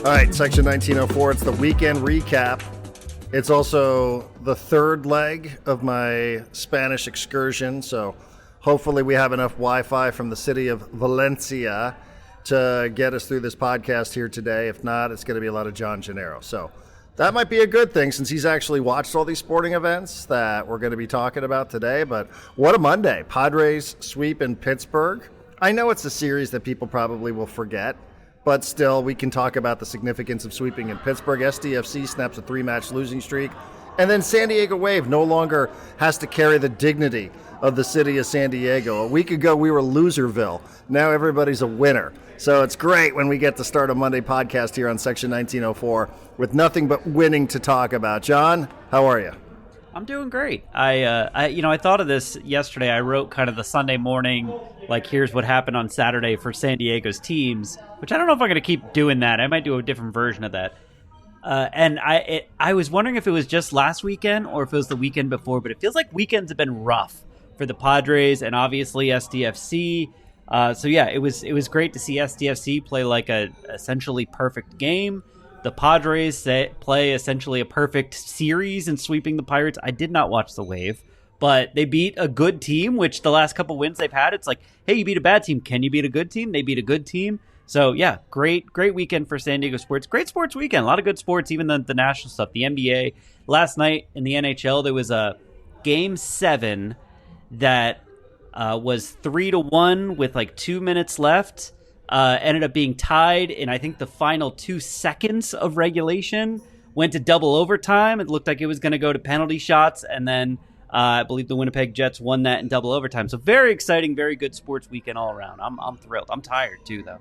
All right, Section 1904, it's the weekend recap. It's also the third leg of my Spanish excursion, so hopefully we have enough Wi-Fi from the city of Valencia to get us through this podcast here today. If not, it's going to be a lot of John Gennaro. So that might be a good thing since he's actually watched all these sporting events that we're going to be talking about today. But what a Monday. Padres sweep in Pittsburgh. I know it's a series that people probably will forget, but still, we can talk about the significance of sweeping in Pittsburgh. SDFC snaps a 3-match losing streak. And then San Diego Wave no longer has to carry the dignity of the city of San Diego. A week ago, we were Loserville. Now everybody's a winner. So it's great when we get to start a Monday podcast here on Section 1904 with nothing but winning to talk about. John, how are you? I'm doing great. I thought of this yesterday. I wrote kind of the Sunday morning, like, here's what happened on Saturday for San Diego's teams, which I don't know if I'm going to keep doing that. I might do a different version of that. And I was wondering if it was just last weekend or if it was the weekend before, but it feels like weekends have been rough for the Padres and obviously SDFC. So yeah, it was great to see SDFC play like a essentially perfect game. The Padres play essentially a perfect series in sweeping the Pirates. I did not watch the Wave, but they beat a good team, which the last couple wins they've had, it's like, hey, you beat a bad team. Can you beat a good team? They beat a good team. So yeah, great weekend for San Diego sports. Great sports weekend. A lot of good sports, even the national stuff. The NBA. Last night in the NHL, there was a Game 7 that was 3-1 with like 2 minutes left. Ended up being tied in, I think, the final 2 seconds of regulation. Went to double overtime. It looked like it was going to go to penalty shots, and then I believe the Winnipeg Jets won that in double overtime. So very exciting, very good sports weekend all around. I'm thrilled. I'm tired too, though.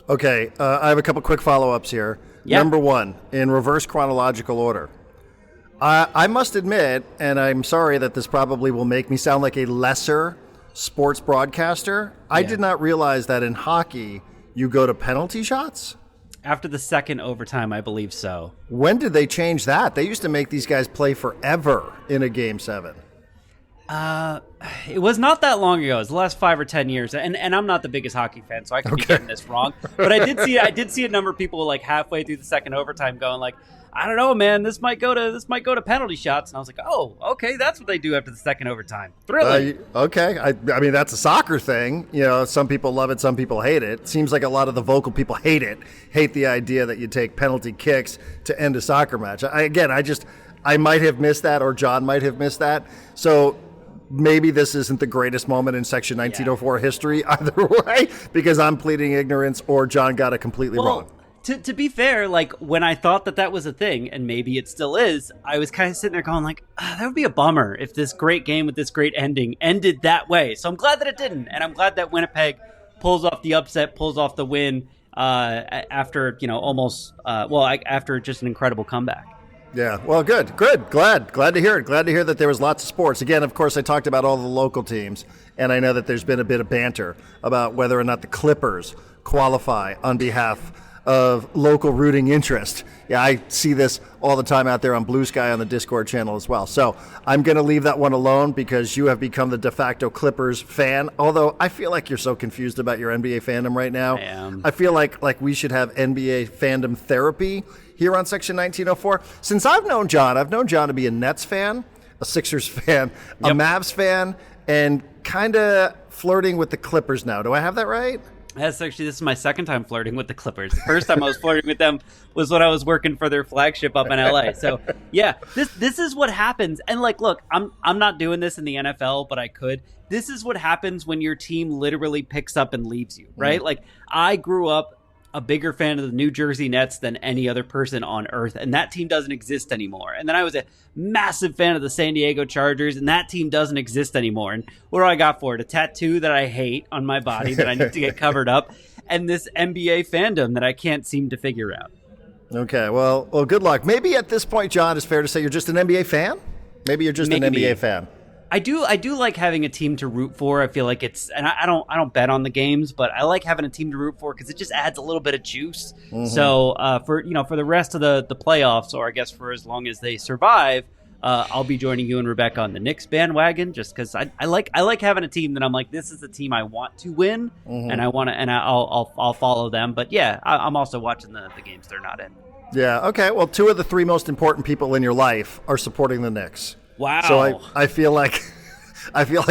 Okay, I have a couple quick follow-ups here. Yep. Number one, in reverse chronological order. I must admit, and I'm sorry that this probably will make me sound like a lesser sports broadcaster. I did not realize that in hockey you go to penalty shots? After the second overtime, I believe so. When did they change that? They used to make these guys play forever in a Game 7. It was not that long ago. It was the last 5 or 10 years. And I'm not the biggest hockey fan, so I could be getting this wrong. But I did see a number of people like halfway through the second overtime going like, I don't know, man, this might go to penalty shots. And I was like, oh, okay, that's what they do after the second overtime. Thrilling. Okay. I mean, that's a soccer thing. You know, some people love it, some people hate it. Seems like a lot of the vocal people hate it. Hate the idea that you take penalty kicks to end a soccer match. I might have missed that, or John might have missed that. So maybe this isn't the greatest moment in Section 1904 history either way, because I'm pleading ignorance or John got it completely wrong. To be fair, like, when I thought that was a thing, and maybe it still is, I was kind of sitting there going like, that would be a bummer if this great game with this great ending ended that way. So I'm glad that it didn't, and I'm glad that Winnipeg pulls off the upset, pulls off the win after, after just an incredible comeback. Yeah, well, good. Glad to hear it. Glad to hear that there was lots of sports. Again, of course, I talked about all the local teams, and I know that there's been a bit of banter about whether or not the Clippers qualify on behalf of local rooting interest. Yeah, I see this all the time out there on Blue Sky on the Discord channel as well. So I'm going to leave that one alone because you have become the de facto Clippers fan. Although I feel like you're so confused about your NBA fandom right now. I am. I feel like we should have NBA fandom therapy here on Section 1904. Since I've known John to be a Nets fan, a Sixers fan, a Mavs fan, and kind of flirting with the Clippers now. Do I have that right? This is my second time flirting with the Clippers. The first time I was flirting with them was when I was working for their flagship up in LA. So yeah, this is what happens. And like, look, I'm not doing this in the NFL, but I could. This is what happens when your team literally picks up and leaves you, right? Like, I grew up a bigger fan of the New Jersey Nets than any other person on earth, and that team doesn't exist anymore. And then I was a massive fan of the San Diego Chargers, and that team doesn't exist anymore. And what do I got for it? A tattoo that I hate on my body that I need to get covered up, and this NBA fandom that I can't seem to figure out. Okay, well, good luck. Maybe at this point, John, it's fair to say you're just an NBA fan? Maybe you're just an NBA fan. I do like having a team to root for. I feel like it's, and I don't bet on the games, but I like having a team to root for because it just adds a little bit of juice. Mm-hmm. So for the rest of the playoffs, or I guess for as long as they survive, I'll be joining you and Rebecca on the Knicks bandwagon, just because I like having a team that I'm like, this is a team I want to win, and I'll follow them. But yeah, I'm also watching the games they're not in. Yeah. Okay. Well, 2 of the 3 most important people in your life are supporting the Knicks. Wow. So I feel like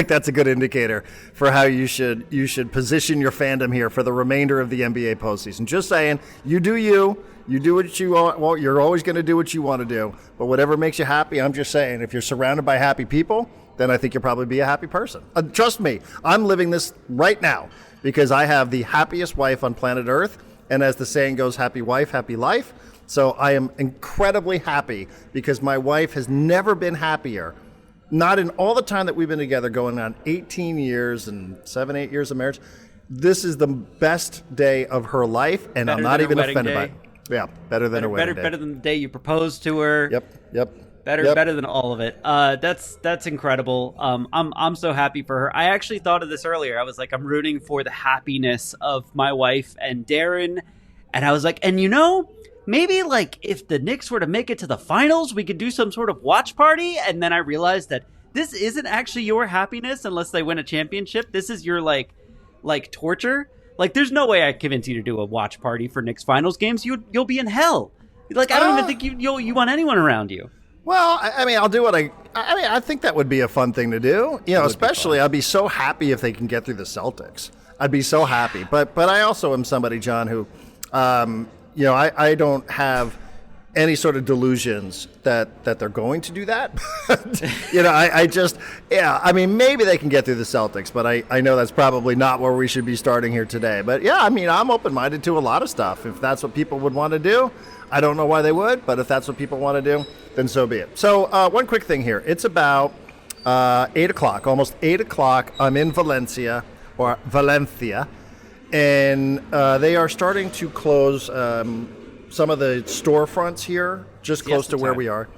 that's a good indicator for how you should position your fandom here for the remainder of the NBA postseason. Just saying, you do you. You do what you want. Well, you're always going to do what you want to do. But whatever makes you happy, I'm just saying, if you're surrounded by happy people, then I think you'll probably be a happy person. Trust me, I'm living this right now because I have the happiest wife on planet Earth. And as the saying goes, happy wife, happy life. So I am incredibly happy because my wife has never been happier. Not in all the time that we've been together, going on 18 years and 7-8 years of marriage. This is the best day of her life, and I'm not even offended by it. Yeah, better than her wedding day. Better than the day you proposed to her. Yep. Better than all of it. That's incredible. I'm so happy for her. I actually thought of this earlier. I was like, I'm rooting for the happiness of my wife and Darren, and I was like, and maybe like if the Knicks were to make it to the finals, we could do some sort of watch party. And then I realized that this isn't actually your happiness unless they win a championship. This is your like torture. Like, there's no way I convince you to do a watch party for Knicks finals games. You'll be in hell. Like, I don't even think you want anyone around you. Well, I mean, I'll do what I think that would be a fun thing to do. Especially I'd be so happy if they can get through the Celtics. I'd be so happy. But I also am somebody, John, who, I don't have any sort of delusions that they're going to do that. I mean, maybe they can get through the Celtics, but I know that's probably not where we should be starting here today. But yeah, I mean, I'm open-minded to a lot of stuff. If that's what people would want to do, I don't know why they would, but if that's what people want to do, then so be it. So one quick thing here. It's about 8 o'clock, almost 8 o'clock. I'm in Valencia, and they are starting to close some of the storefronts here, just close to where we are.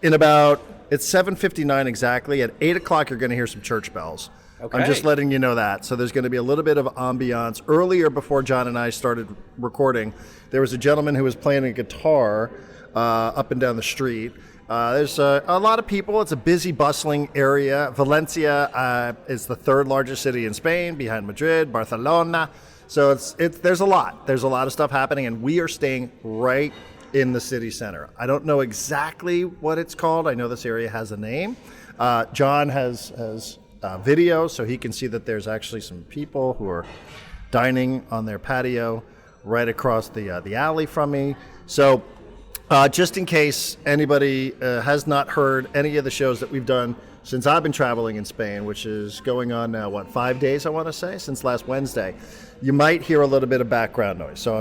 It's 7:59 exactly. At 8 o'clock, you're going to hear some church bells. Okay. I'm just letting you know that. So there's going to be a little bit of ambiance. Earlier, before John and I started recording, there was a gentleman who was playing a guitar up and down the street. There's a lot of people. It's a busy, bustling area. Valencia is the 3rd largest city in Spain, behind Madrid, Barcelona. So there's a lot. There's a lot of stuff happening, and we are staying right in the city center. I don't know exactly what it's called. I know this area has a name. John has video, so he can see that there's actually some people who are dining on their patio right across the alley from me. So just in case anybody has not heard any of the shows that we've done since I've been traveling in Spain, which is going on now, 5 days, I want to say, since last Wednesday, you might hear a little bit of background noise. So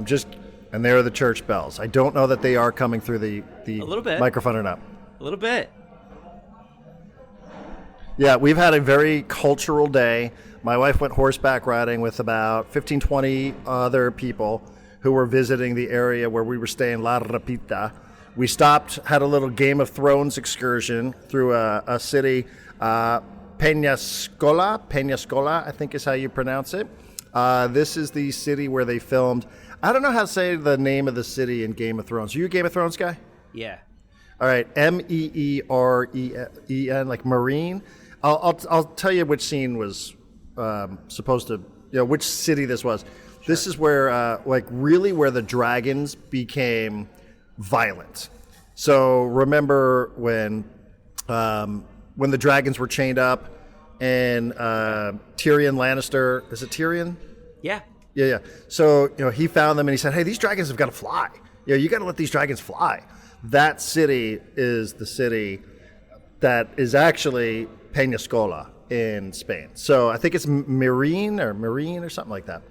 and there are the church bells. I don't know that they are coming through the microphone or not. A little bit. Yeah, we've had a very cultural day. My wife went horseback riding with about 15, 20 other people who were visiting the area where we were staying, La Rapita. We stopped, had a little Game of Thrones excursion through a city, Peñascola, I think is how you pronounce it. This is the city where they filmed. I don't know how to say the name of the city in Game of Thrones. Are you a Game of Thrones guy? Yeah. All right, Meeren, like Marine. I'll tell you which scene was supposed to, which city this was. Sure. This is where, really where the dragons became violent. So remember when the dragons were chained up and Tyrion Lannister, is it Tyrion? Yeah. Yeah. So, he found them and he said, hey, these dragons have got to fly. You got to let these dragons fly. That city is the city that is actually Peñascola in Spain. So I think it's Marine or something like that.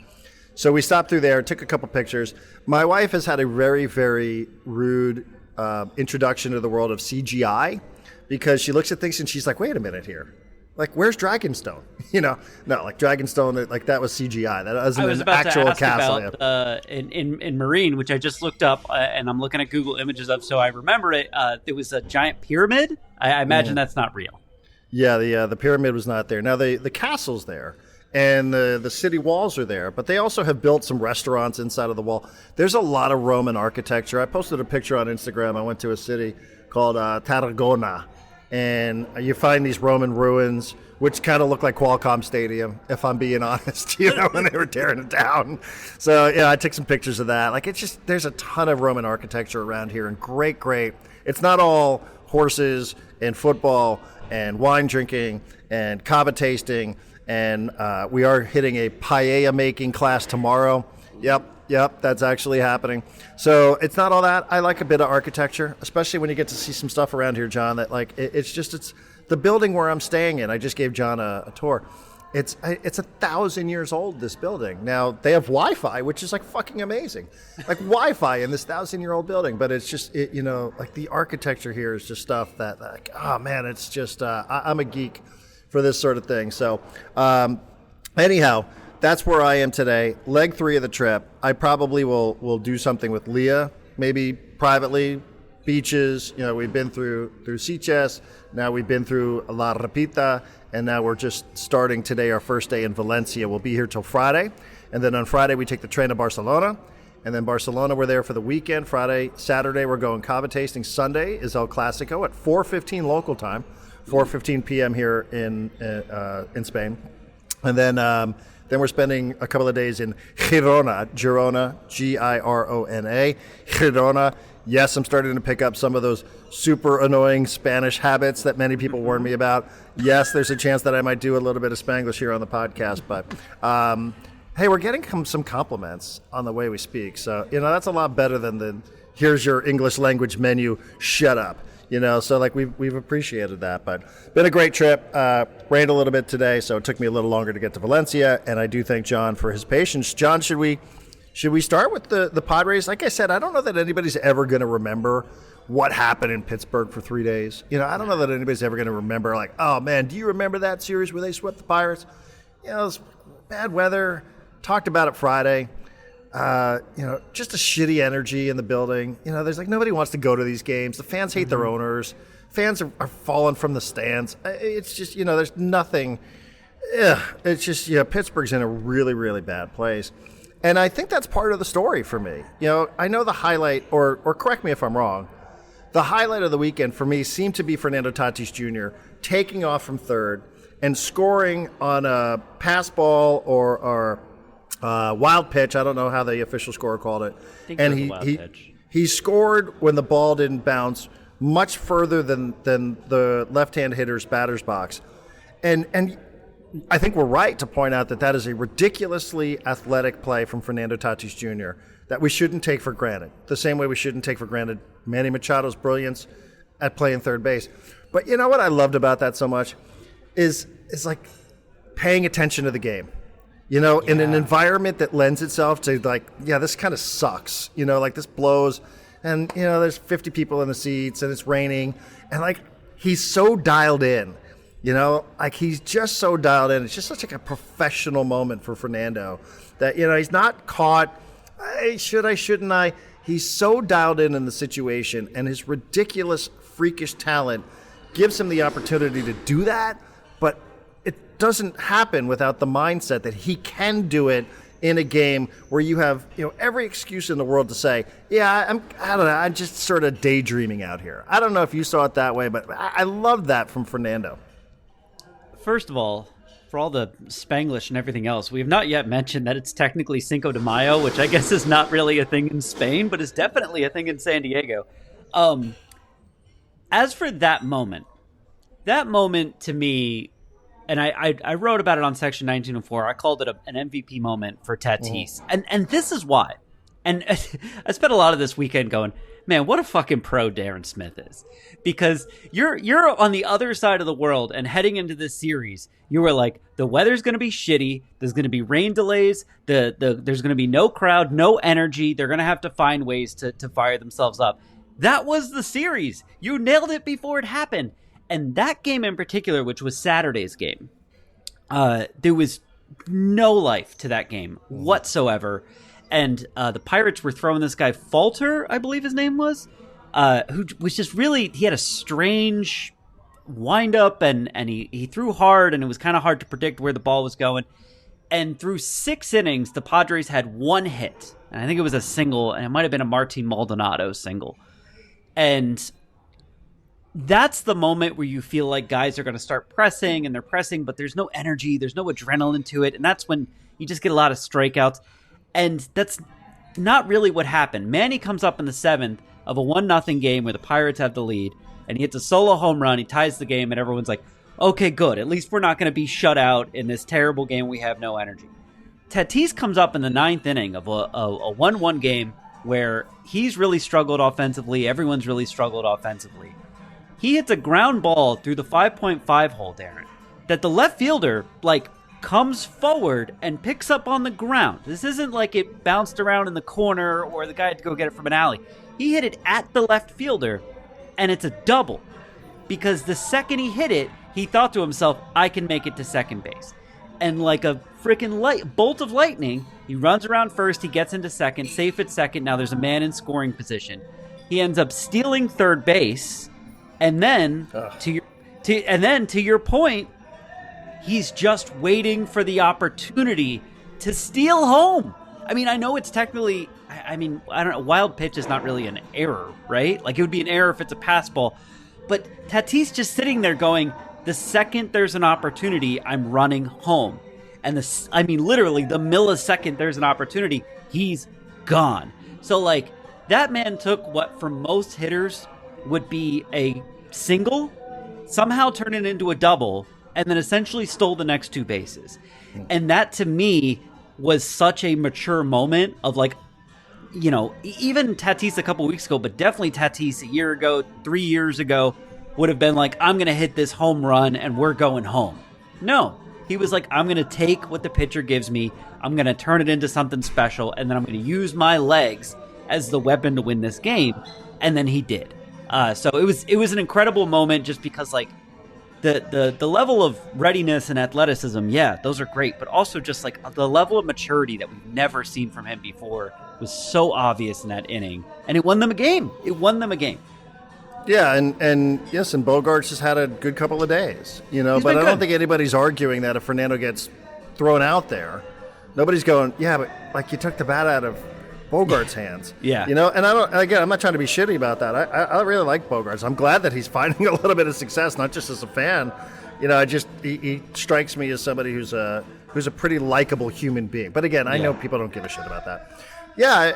So we stopped through there, took a couple pictures. My wife has had a very, very rude introduction to the world of CGI because she looks at things and she's like, wait a minute here. Like, where's Dragonstone? No, like Dragonstone, like that was CGI. That wasn't an actual castle. About, in Marine, which I just looked up, and I'm looking at Google Images of, so I remember it. There was a giant pyramid. I imagine that's not real. Yeah, the pyramid was not there. Now the castle's there, and the city walls are there, but they also have built some restaurants inside of the wall. There's a lot of Roman architecture. I posted a picture on Instagram. I went to a city called Tarragona. and you find these Roman ruins, which kind of look like Qualcomm Stadium, if I'm being honest, when they were tearing it down. So, I took some pictures of that. Like, it's just, there's a ton of Roman architecture around here, and great. It's not all horses and football and wine drinking and cava tasting, and we are hitting a paella making class tomorrow. Yep, that's actually happening. So it's not all that. I like a bit of architecture, especially when you get to see some stuff around here, John, that like it's the building where I'm staying in. I just gave John a tour. It's 1,000 years old, this building. Now, they have Wi-Fi, which is like fucking amazing. Like Wi-Fi in this 1,000-year-old building, but it's just, like the architecture here is just stuff that like, oh man, it's just, I'm a geek for this sort of thing. So anyhow, that's where I am today. Leg 3 of the trip. I probably will do something with Leah, maybe privately, beaches. We've been through Sitges. Now we've been through La Rapita, and now we're just starting today, our first day in Valencia. We'll be here till Friday, and then on Friday we take the train to Barcelona, and then Barcelona we're there for the weekend. Saturday we're going cava tasting. Sunday is El Clasico at 4:15 local time, 4:15 p.m. here in Spain, and then we're spending a couple of days in Girona, Girona, Girona. Yes, I'm starting to pick up some of those super annoying Spanish habits that many people warn me about. Yes, there's a chance that I might do a little bit of Spanglish here on the podcast, but hey, we're getting some compliments on the way we speak. So, that's a lot better than the here's your English language menu, shut up. So like we've appreciated that, but been a great trip. Rained a little bit today, so it took me a little longer to get to Valencia, and I do thank John for his patience. John, should we start with the Padres? Like I said, I don't know that anybody's ever going to remember what happened in Pittsburgh for 3 days. I don't know that anybody's ever going to remember, like, oh man, do you remember that series where they swept the Pirates? It was bad weather. Talked about it Friday. Just a shitty energy in the building. There's like nobody wants to go to these games. The fans hate their owners. Fans are falling from the stands. It's just, there's nothing. It's just, Pittsburgh's in a really, really bad place. And I think that's part of the story for me. I know the highlight, or correct me if I'm wrong, the highlight of the weekend for me seemed to be Fernando Tatis Jr. taking off from third and scoring on a pass ball or wild pitch. I don't know how the official scorer called it. I think it was a wild pitch. He scored when the ball didn't bounce much further than the left-hand hitter's batter's box. And I think we're right to point out that is a ridiculously athletic play from Fernando Tatis Jr. that we shouldn't take for granted. The same way we shouldn't take for granted Manny Machado's brilliance at playing third base. But you know what I loved about that so much is like paying attention to the game. In an environment that lends itself to like, this kind of sucks. Like this blows, and there's 50 people in the seats, and it's raining, and like he's so dialed in. Like he's just so dialed in. It's just such like a professional moment for Fernando that he's not caught. Shouldn't I? He's so dialed in the situation, and his ridiculous, freakish talent gives him the opportunity to do that. But it doesn't happen without the mindset that he can do it in a game where you have every excuse in the world to say, I don't know, I'm just sort of daydreaming out here. I don't know if you saw it that way, but I love that from Fernando. First of all, for all the Spanglish and everything else, we have not yet mentioned that it's technically Cinco de Mayo, which I guess is not really a thing in Spain, but is definitely a thing in San Diego. As for that moment to me, and I wrote about it on Section 1904. I called it an MVP moment for Tatis. And this is why. And I spent a lot of this weekend going, man, what a fucking pro Darren Smith is. Because you're on the other side of the world, and heading into this series, you were like, the weather's going to be shitty. There's going to be rain delays. There's going to be no crowd, no energy. They're going to have to find ways to fire themselves up. That was the series. You nailed it before it happened. And that game in particular, which was Saturday's game, there was no life to that game whatsoever. And the Pirates were throwing this guy, Falter, I believe his name was, who was just really, he had a strange wind-up, and he threw hard, and it was kind of hard to predict where the ball was going. And through 6 innings, the Padres had 1 hit. And I think it was a single, and it might have been a Martin Maldonado single. And that's the moment where you feel like guys are going to start pressing, and they're pressing, but there's no energy, there's no adrenaline to it, and that's when you just get a lot of strikeouts. And that's not really what happened. Manny comes up in the 7th of a 1-0 game where the Pirates have the lead, and he hits a solo home run, he ties the game, and everyone's like, okay, good, at least we're not going to be shut out in this terrible game, we have no energy. Tatis comes up in the 9th inning of a 1-1 game where he's really struggled offensively, everyone's really struggled offensively. He hits a ground ball through the 5.5 hole, Darren, that the left fielder, comes forward and picks up on the ground. This isn't like it bounced around in the corner or the guy had to go get it from an alley. He hit it at the left fielder, and it's a double. Because the second he hit it, he thought to himself, I can make it to second base. And like a freaking bolt of lightning, he runs around first, he gets into second, safe at second. Now there's a man in scoring position. He ends up stealing third base. And then, to your point, he's just waiting for the opportunity to steal home. I mean, I know it's technically, I don't know, wild pitch is not really an error, right? Like, it would be an error if it's a pass ball. But Tatis just sitting there going, the second there's an opportunity, I'm running home. And literally, the millisecond there's an opportunity, he's gone. So, that man took what for most hitters would be a single, somehow turned it into a double, and then essentially stole the next 2 bases. And that, to me, was such a mature moment of even Tatis a couple weeks ago, but definitely Tatis a year ago, 3 years ago, would have been like, I'm going to hit this home run and we're going home. No, he was like, I'm going to take what the pitcher gives me, I'm going to turn it into something special, and then I'm going to use my legs as the weapon to win this game. And then he did. So it was an incredible moment just because the level of readiness and athleticism, yeah, those are great, but also just the level of maturity that we've never seen from him before was so obvious in that inning, and it won them a game. Yeah, and yes, and Bogarts has had a good couple of days, but I don't think anybody's arguing that if Fernando gets thrown out there, nobody's going, yeah, but you took the bat out of Bogart's hands. Yeah. And I'm not trying to be shitty about that. I really like Bogarts. I'm glad that he's finding a little bit of success, not just as a fan. He strikes me as somebody who's a pretty likable human being. But again, I know people don't give a shit about that. Yeah,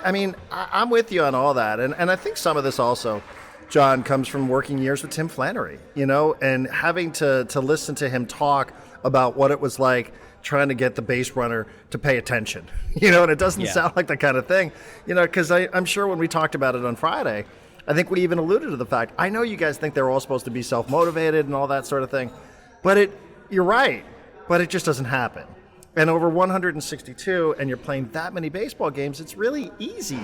I'm with you on all that. And I think some of this also, John, comes from working years with Tim Flannery, and having to listen to him talk about what it was like trying to get the base runner to pay attention, and it doesn't sound like the kind of thing, because I'm sure when we talked about it on Friday, I think we even alluded to the fact, I know you guys think they're all supposed to be self-motivated and all that sort of thing, but you're right, but it just doesn't happen. And over 162, and you're playing that many baseball games, it's really easy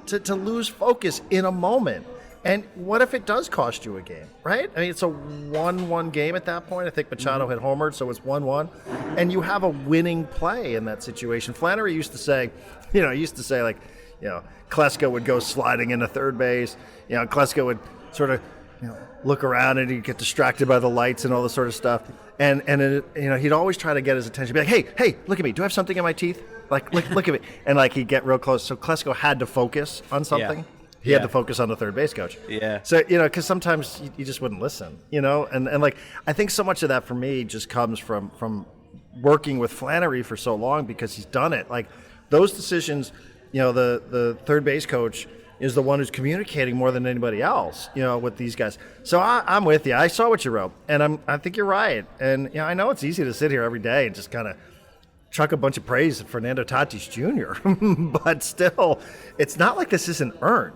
to lose focus in a moment. And what if it does cost you a game, right? It's a 1-1 game at that point. I think Machado had homered, so it's 1-1. And you have a winning play in that situation. Flannery used to say, Klesko would go sliding into third base. Klesko would sort of, look around and he'd get distracted by the lights and all this sort of stuff. And he'd always try to get his attention. Be like, hey, look at me. Do I have something in my teeth? Look at me. And he'd get real close. So Klesko had to focus on something. Yeah. He had to focus on the third base coach. Yeah. So, because sometimes you just wouldn't listen, and I think so much of that for me just comes from working with Flannery for so long because he's done it. Those decisions, the third base coach is the one who's communicating more than anybody else, with these guys. So I'm with you. I saw what you wrote, and I think you're right. And, I know it's easy to sit here every day and just kind of chuck a bunch of praise at Fernando Tatis Jr., but still, it's not like this isn't earned.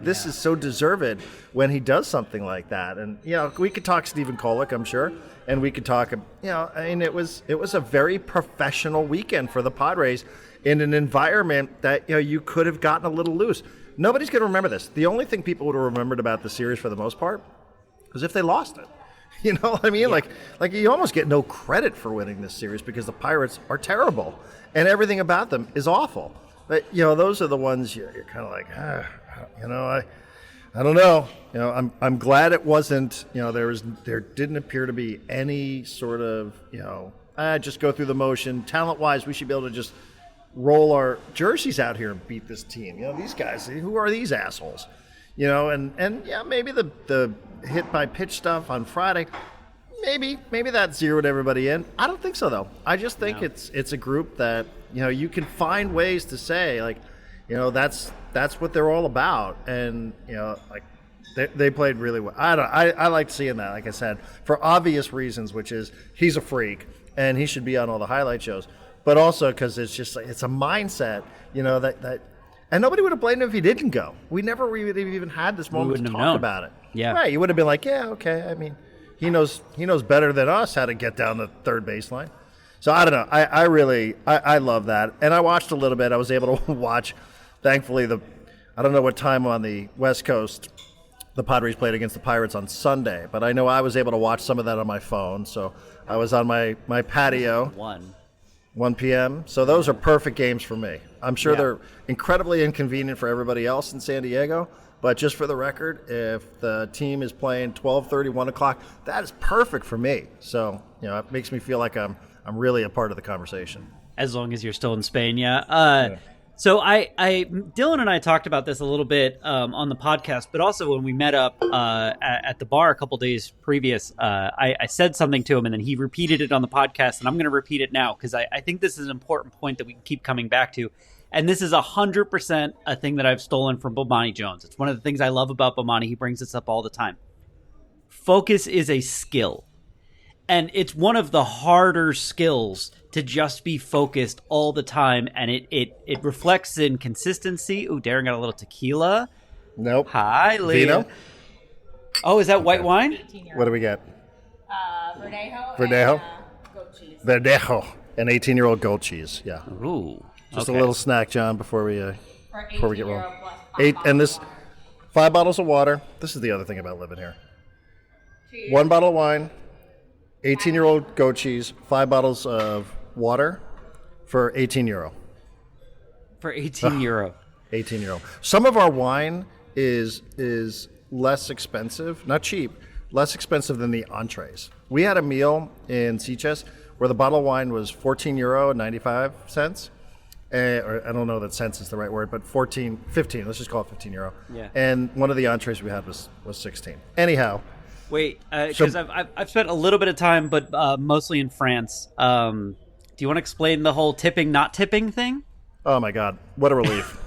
This is so deserved when he does something like that. And we could talk Stephen Kolek, I'm sure, and we could talk. It was a very professional weekend for the Padres in an environment that you could have gotten a little loose. Nobody's going to remember this. The only thing people would have remembered about the series for the most part was if they lost it. You know what I mean? Yeah. You almost get no credit for winning this series because the Pirates are terrible and everything about them is awful. But, those are the ones you're kind of like, I don't know. I'm glad it wasn't, there didn't appear to be any sort of, just go through the motion. Talent-wise, we should be able to just roll our jerseys out here and beat this team. These guys, who are these assholes? and yeah, maybe the hit by pitch stuff on Friday, maybe that zeroed everybody in. I don't think so though. I just think it's a group that you can find ways to say like, that's what they're all about, and like they played really well. I liked seeing that. Like I said, for obvious reasons, which is he's a freak and he should be on all the highlight shows, but also because it's just like, it's a mindset, that. And nobody would have blamed him if he didn't go. We never really even had this moment to talk about it. Yeah. Right. You would have been like, yeah, okay. I mean, he knows better than us how to get down the third baseline. So I don't know. I love that. And I watched a little bit. I was able to watch, thankfully, I don't know what time on the West Coast the Padres played against the Pirates on Sunday, but I know I was able to watch some of that on my phone. So I was on my patio. 1 p.m. So those are perfect games for me. I'm sure they're incredibly inconvenient for everybody else in San Diego, but just for the record, if the team is playing 12:30, 1 o'clock, that is perfect for me. So, it makes me feel like I'm really a part of the conversation. As long as you're still in Spain, yeah. So Dylan and I talked about this a little bit on the podcast, but also when we met up at the bar a couple days previous, I said something to him and then he repeated it on the podcast, and I'm going to repeat it now because I think this is an important point that we can keep coming back to. And this is 100% a thing that I've stolen from Bomani Jones. It's one of the things I love about Bomani. He brings this up all the time. Focus is a skill. And it's one of the harder skills to just be focused all the time. And it reflects in consistency. Ooh, Darren got a little tequila. Nope. Hi, Leah. Vino? Oh, is that white wine? What do we get? Verdejo. Verdejo? And, goat cheese. Verdejo. An 18-year-old goat cheese, yeah. Ooh. Just okay. a little snack, John, before we get rolling. 8 and this 5 bottles of water. This is the other thing about living here. 1 bottle of wine, 18-year-old goat cheese, 5 bottles of water for 18 euro. For 18 euro. 18 euro. Some of our wine is less expensive, not cheap, less expensive than the entrees. We had a meal in Sitges where the bottle of wine was 14 euro and 95 cents. Or I don't know that cents is the right word, but 15, let's just call it 15 euro. Yeah. And one of the entrees we had was 16. Anyhow. Wait, because I've spent a little bit of time, but mostly in France. Do you want to explain the whole tipping, not tipping thing? Oh my God, what a relief.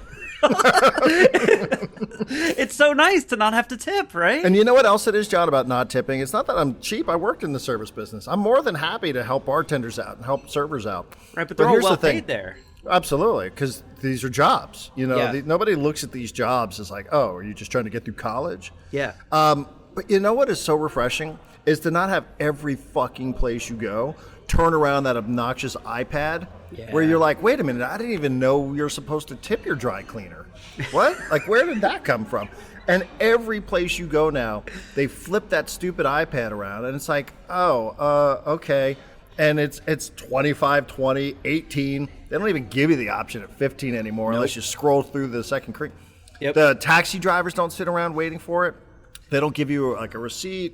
It's so nice to not have to tip, right? And you know what else it is, John, about not tipping? It's not that I'm cheap. I worked in the service business. I'm more than happy to help bartenders out and help servers out. Right, but they're all well paid there. Absolutely, because these are jobs. Nobody looks at these jobs as like, oh, are you just trying to get through college? Yeah. But you know what is so refreshing is to not have every fucking place you go turn around that obnoxious iPad where you're like, wait a minute, I didn't even know you're supposed to tip your dry cleaner. What? Like, where did that come from? And every place you go now, they flip that stupid iPad around, and it's like, okay. And it's 25, 20, 18. They don't even give you the option at 15 anymore unless you scroll through the second screen. Yep. The taxi drivers don't sit around waiting for it. They don't give you like a receipt.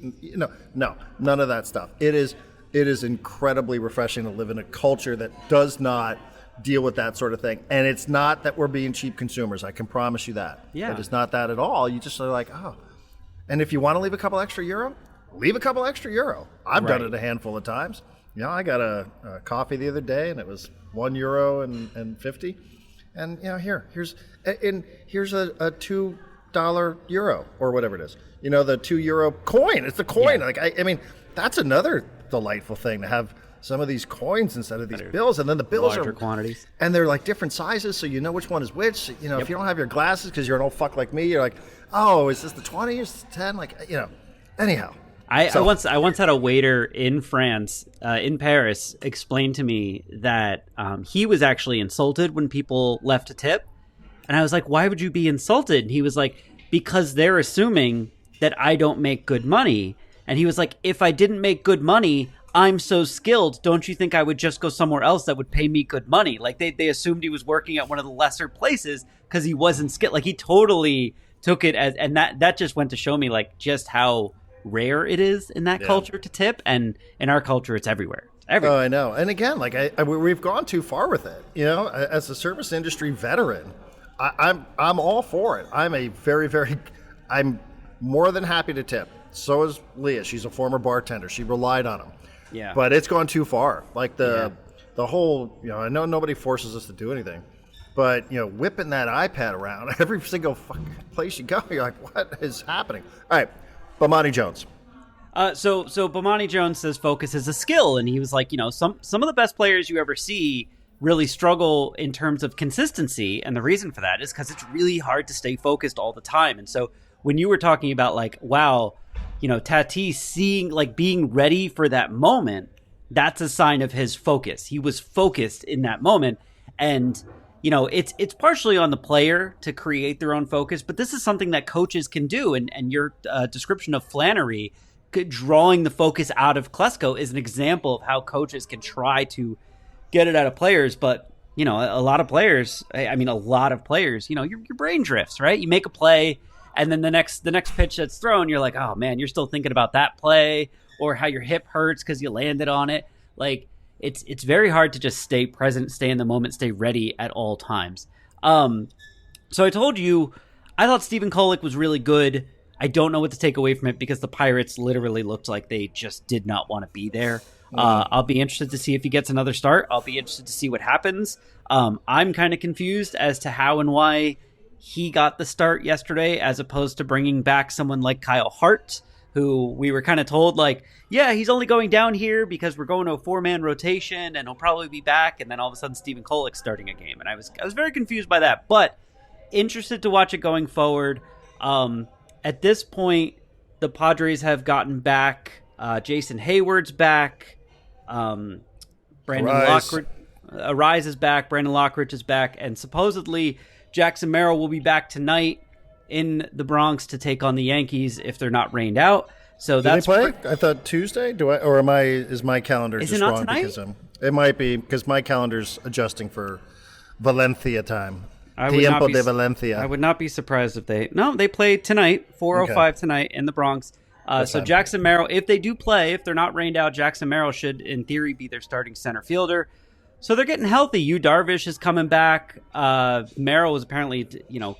No, none of that stuff. It is incredibly refreshing to live in a culture that does not deal with that sort of thing. And it's not that we're being cheap consumers. I can promise you that. Yeah. It is not that at all. You just are like, oh. And if you want to leave a couple extra euro, leave a couple extra euro. I've done it a handful of times. I got a coffee the other day, and it was €1 and 50. And here's a $2 euro or whatever it is. The €2 coin. It's the coin. Yeah. Like I mean, that's another delightful thing to have some of these coins instead of these bills, and then the bills larger are quantities, and they're like different sizes, so you know which one is which. If you don't have your glasses because you're an old fuck like me, you're like, oh, is this the 20? Is this the 10? Like anyhow. I once had a waiter in France, in Paris, explain to me that he was actually insulted when people left a tip. And I was like, why would you be insulted? And he was like, because they're assuming that I don't make good money. And he was like, if I didn't make good money, I'm so skilled. Don't you think I would just go somewhere else that would pay me good money? Like they assumed he was working at one of the lesser places because he wasn't skilled. Like he totally took it as, and that just went to show me like just how rare it is in that culture to tip, and in our culture it's everywhere. Oh, I know. And again, like we've gone too far with it. As a service industry veteran, I'm all for it. I'm a very, very I'm more than happy to tip. So is Leah. She's a former bartender. She relied on him. Yeah. But it's gone too far. Like the whole, I know nobody forces us to do anything, but whipping that iPad around every single fucking place you go, you're like, what is happening? All right, Bomani Jones. So Bomani Jones says focus is a skill, and he was like, some of the best players you ever see really struggle in terms of consistency, and the reason for that is because it's really hard to stay focused all the time. And so when you were talking about like, wow, Tatis seeing like being ready for that moment, that's a sign of his focus. He was focused in that moment, and it's partially on the player to create their own focus, but this is something that coaches can do. And your description of Flannery drawing the focus out of Klesko is an example of how coaches can try to get it out of players. But a lot of players, your brain drifts, right? You make a play, and then the next pitch that's thrown, you're like, oh man, you're still thinking about that play or how your hip hurts because you landed on it. Like it's very hard to just stay present, stay in the moment, stay ready at all times. So I told you I thought Stephen Kolek was really good. I don't know what to take away from it because the Pirates literally looked like they just did not want to be there. I'll be interested to see if he gets another start. I'll be interested to see what happens. I'm kind of confused as to how and why he got the start yesterday as opposed to bringing back someone like Kyle Hart, who we were kind of told, like, yeah, he's only going down here because we're going to a 4-man rotation and he'll probably be back. And then all of a sudden Stephen Kolek's starting a game. And I was very confused by that, but interested to watch it going forward. At this point, the Padres have gotten back. Jason Hayward's back. Brandon Lockridge. Arise is back. Brandon Lockridge is back. And supposedly Jackson Merrill will be back tonight in the Bronx to take on the Yankees if they're not rained out. So Did that's they play? I thought Tuesday. Is my calendar Is just it not wrong? tonight? Because it might be because my calendar's adjusting for Valencia time. I would not Tiempo be- de Valencia. I would not be surprised if they play tonight, 4:05 tonight in the Bronx. So fine. Jackson Merrill, if they do play, if they're not rained out, Jackson Merrill should, in theory, be their starting center fielder. So they're getting healthy. Yu Darvish is coming back. Merrill was apparently,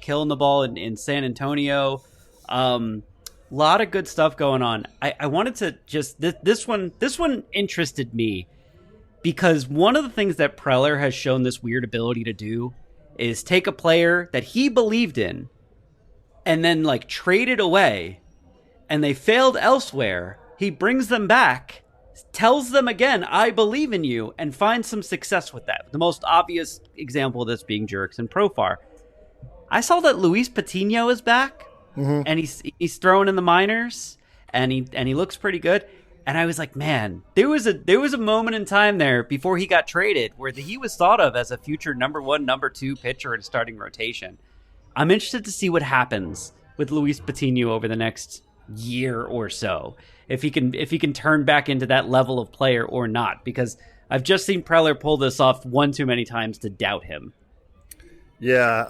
killing the ball in San Antonio. A lot of good stuff going on. I wanted to just this one interested me because one of the things that Preller has shown this weird ability to do is take a player that he believed in and then like trade it away, and they failed elsewhere. He brings them back, tells them again, I believe in you, and finds some success with that. The most obvious example of this being Jurickson Profar. I saw that Luis Patino is back, and he's throwing in the minors, and he looks pretty good. And I was like, man, there was a moment in time there before he got traded where he was thought of as a future number 1, number 2 pitcher in starting rotation. I'm interested to see what happens with Luis Patino over the next year or so, if he can turn back into that level of player or not, because I've just seen Preller pull this off one too many times to doubt him. Yeah,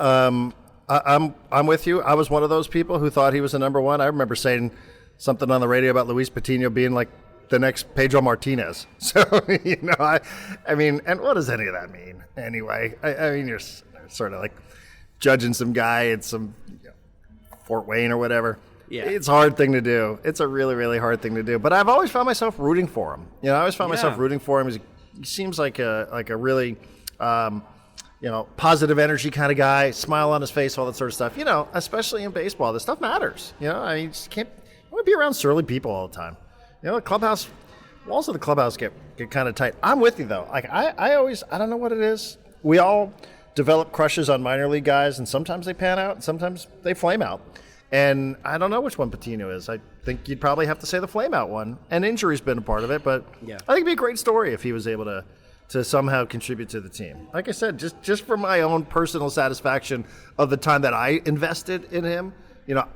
I'm with you. I was one of those people who thought he was a number 1. I remember saying something on the radio about Luis Patino being like the next Pedro Martinez. So, I mean, and what does any of that mean anyway? I mean, you're sort of like judging some guy at some Fort Wayne or whatever. Yeah. It's a hard thing to do. It's a really, really hard thing to do. But I've always found myself rooting for him. I always found myself rooting for him. He seems like a really, positive energy kind of guy, smile on his face, all that sort of stuff. Especially in baseball, this stuff matters. I mean, you just can't be around surly people all the time. The clubhouse, walls of the clubhouse get kind of tight. I'm with you though. Like I don't know what it is. We all develop crushes on minor league guys, and sometimes they pan out, and sometimes they flame out. And I don't know which one Patino is. I think you'd probably have to say the flame out one. And injury's been a part of it, but yeah. I think it'd be a great story if he was able to somehow contribute to the team. Like I said, just for my own personal satisfaction of the time that I invested in him,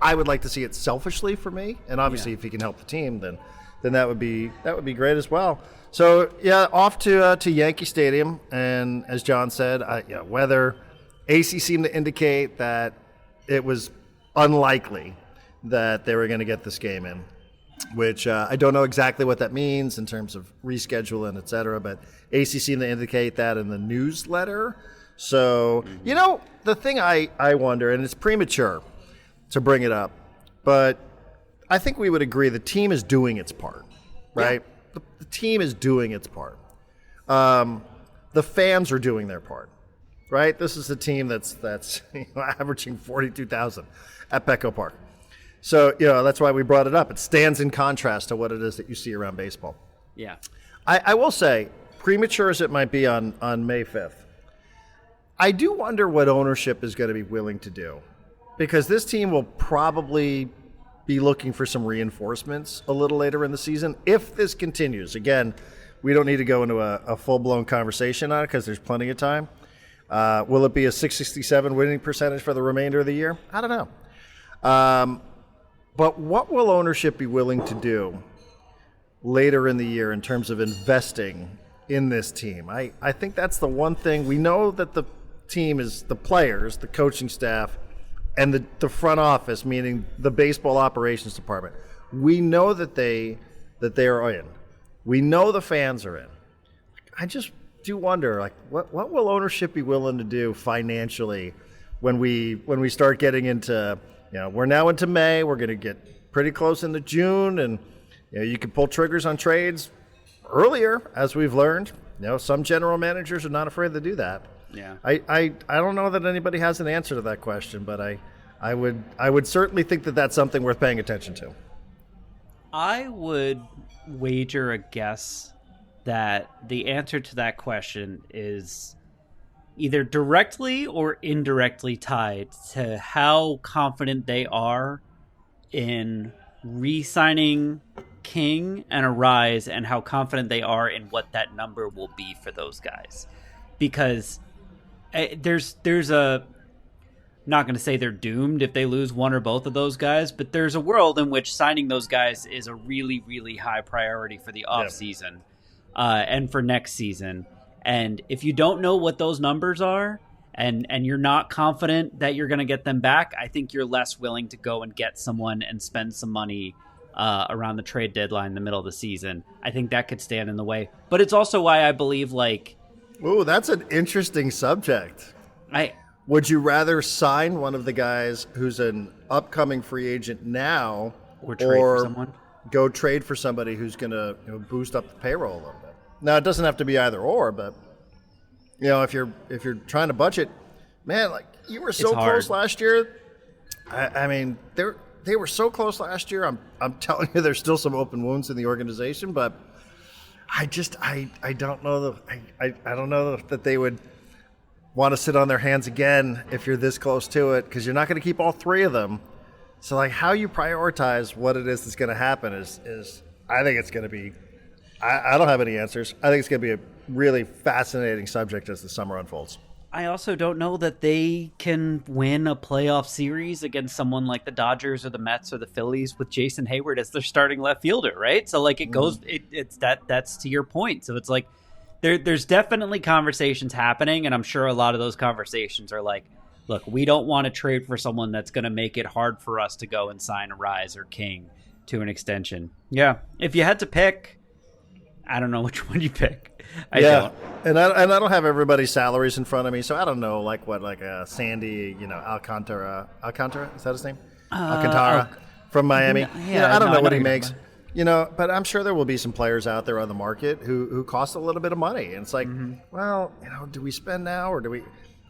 I would like to see it selfishly for me. And obviously, if he can help the team, then that would be great as well. So yeah, off to Yankee Stadium, and as John said, weather. AC seemed to indicate that it was unlikely that they were going to get this game in, which I don't know exactly what that means in terms of reschedule and et cetera, but AC seemed to indicate that in the newsletter. So, the thing I wonder, and it's premature to bring it up, but I think we would agree the team is doing its part, right? Yeah. The team is doing its part. The fans are doing their part, right? This is a team that's averaging 42,000 at Petco Park. So, that's why we brought it up. It stands in contrast to what it is that you see around baseball. Yeah. I will say, premature as it might be on May 5th, I do wonder what ownership is going to be willing to do, because this team will probably be looking for some reinforcements a little later in the season if this continues. Again, we don't need to go into a full-blown conversation on it because there's plenty of time. Will it be a 667 winning percentage for the remainder of the year? I don't know. But what will ownership be willing to do later in the year in terms of investing in this team? I think that's the one thing. We know that the team is the players, the coaching staff, and the front office, meaning the baseball operations department. We know that they are in. We know the fans are in. I just do wonder, what will ownership be willing to do financially when we start getting into, we're now into May, we're going to get pretty close into June, and you can pull triggers on trades earlier, as we've learned. Some general managers are not afraid to do that. Yeah. I don't know that anybody has an answer to that question, but I would certainly think that that's something worth paying attention to. I would wager a guess that the answer to that question is either directly or indirectly tied to how confident they are in re-signing King and Arise, and how confident they are in what that number will be for those guys. Because there's a, not going to say they're doomed if they lose one or both of those guys, but there's a world in which signing those guys is a really, really high priority for the offseason and for next season. And if you don't know what those numbers are and you're not confident that you're going to get them back, I think you're less willing to go and get someone and spend some money around the trade deadline in the middle of the season. I think that could stand in the way. But it's also why I believe, ooh, that's an interesting subject. Would you rather sign one of the guys who's an upcoming free agent now, or trade for someone? Go trade for somebody who's going to boost up the payroll a little bit? Now, it doesn't have to be either or, but if you're trying to budget, man, you were so close last year. I mean, they were so close last year. I'm telling you, there's still some open wounds in the organization, but I don't know that they would want to sit on their hands again if you're this close to it, because you're not going to keep all three of them. So how you prioritize what it is that's going to happen is I think it's going to be, I don't have any answers. I think it's going to be a really fascinating subject as the summer unfolds. I also don't know that they can win a playoff series against someone like the Dodgers or the Mets or the Phillies with Jason Hayward as their starting left fielder, right? So it goes, it's that's to your point. So it's there's definitely conversations happening, and I'm sure a lot of those conversations are look, we don't want to trade for someone that's going to make it hard for us to go and sign a Rise or King to an extension. Yeah, if you had to pick, I don't know which one you pick. I don't. And I don't have everybody's salaries in front of me, so I don't know Sandy, Alcantara, is that his name? Alcantara from Miami. I don't know what he makes. But I'm sure there will be some players out there on the market who cost a little bit of money. And it's well, do we spend now or do we?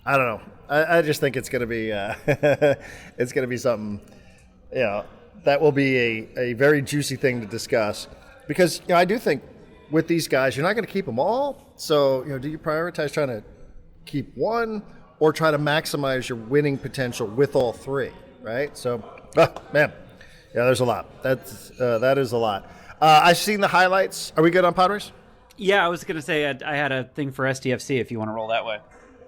I don't know. I just think it's going to be it's going to be something, that will be a very juicy thing to discuss, because I do think with these guys you're not going to keep them all. So do you prioritize trying to keep one or try to maximize your winning potential with all three? Right. So, man. Yeah, there's a lot. That is a lot. I've seen the highlights. Are we good on Padres? Yeah, I was going to say I had a thing for SDFC if you want to roll that way.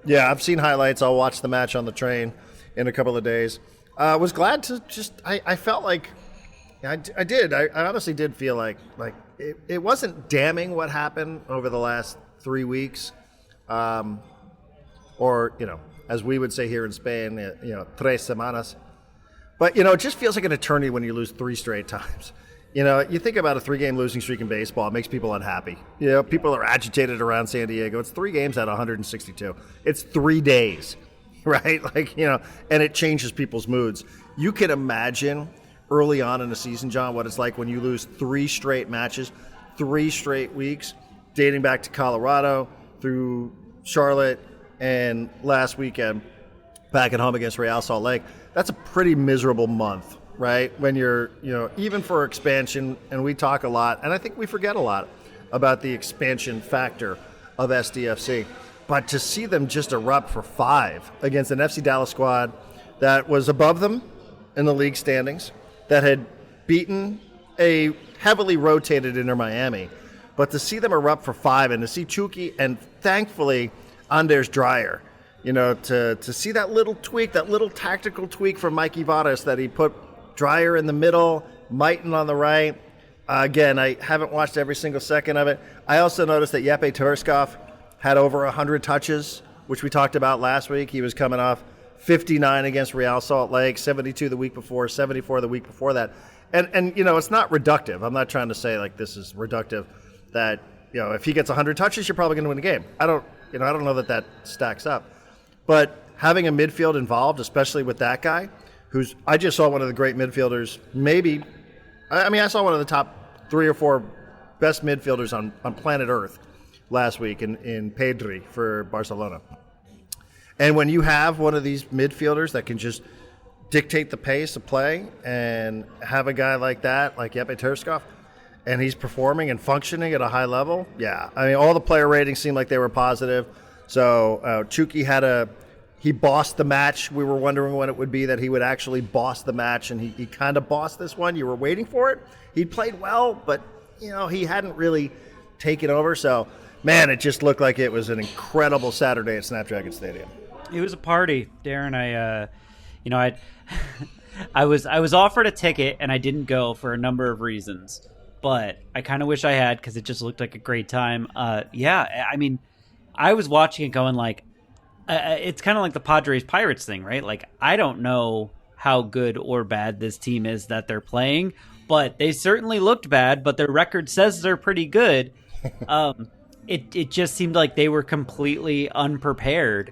Yeah, I've seen highlights. I'll watch the match on the train in a couple of days. I was glad to I felt like I did. I honestly did feel like it wasn't damning what happened over the last 3 weeks. Or, as we would say here in Spain, tres semanas. But, it just feels like an eternity when you lose 3 straight times. You think about a 3-game losing streak in baseball, it makes people unhappy. People are agitated around San Diego. It's 3 games out of 162. It's 3 days, right? And it changes people's moods. You can imagine early on in the season, John, what it's like when you lose 3 straight matches, 3 straight weeks, dating back to Colorado through Charlotte and last weekend back at home against Real Salt Lake. That's a pretty miserable month, right? When you're, even for expansion, and we talk a lot, and I think we forget a lot about the expansion factor of SDFC. But to see them just erupt for 5 against an FC Dallas squad that was above them in the league standings, that had beaten a heavily rotated Inter Miami, but to see them erupt for 5 and to see Chucky and thankfully Anders Dreyer, to see that little tweak, that little tactical tweak from Mikey Vadas that he put Dreyer in the middle, Mighton on the right. Again, I haven't watched every single second of it. I also noticed that Jeppe Terskov had over 100 touches, which we talked about last week. He was coming off 59 against Real Salt Lake, 72 the week before, 74 the week before that. And it's not reductive. I'm not trying to say like this is reductive that, if he gets 100 touches, you're probably going to win the game. I don't know that stacks up. But having a midfield involved, especially with that guy, I just saw one of the great midfielders, I saw one of the top 3 or 4 best midfielders on planet Earth last week in Padres for Barcelona. And when you have one of these midfielders that can just dictate the pace of play and have a guy like that, like Jeppe Terskov, and he's performing and functioning at a high level, all the player ratings seemed like they were positive. So Chucky he bossed the match. We were wondering when it would be that he would actually boss the match, and he kind of bossed this one. You were waiting for it. He played well, but, he hadn't really taken over. So, man, it just looked like it was an incredible Saturday at Snapdragon Stadium. It was a party, Darren. I was offered a ticket and I didn't go for a number of reasons, but I kind of wish I had because it just looked like a great time. I was watching it going like, it's kind of like the Padres Pirates thing, right? Like, I don't know how good or bad this team is that they're playing, but they certainly looked bad, but their record says they're pretty good. It just seemed like they were completely unprepared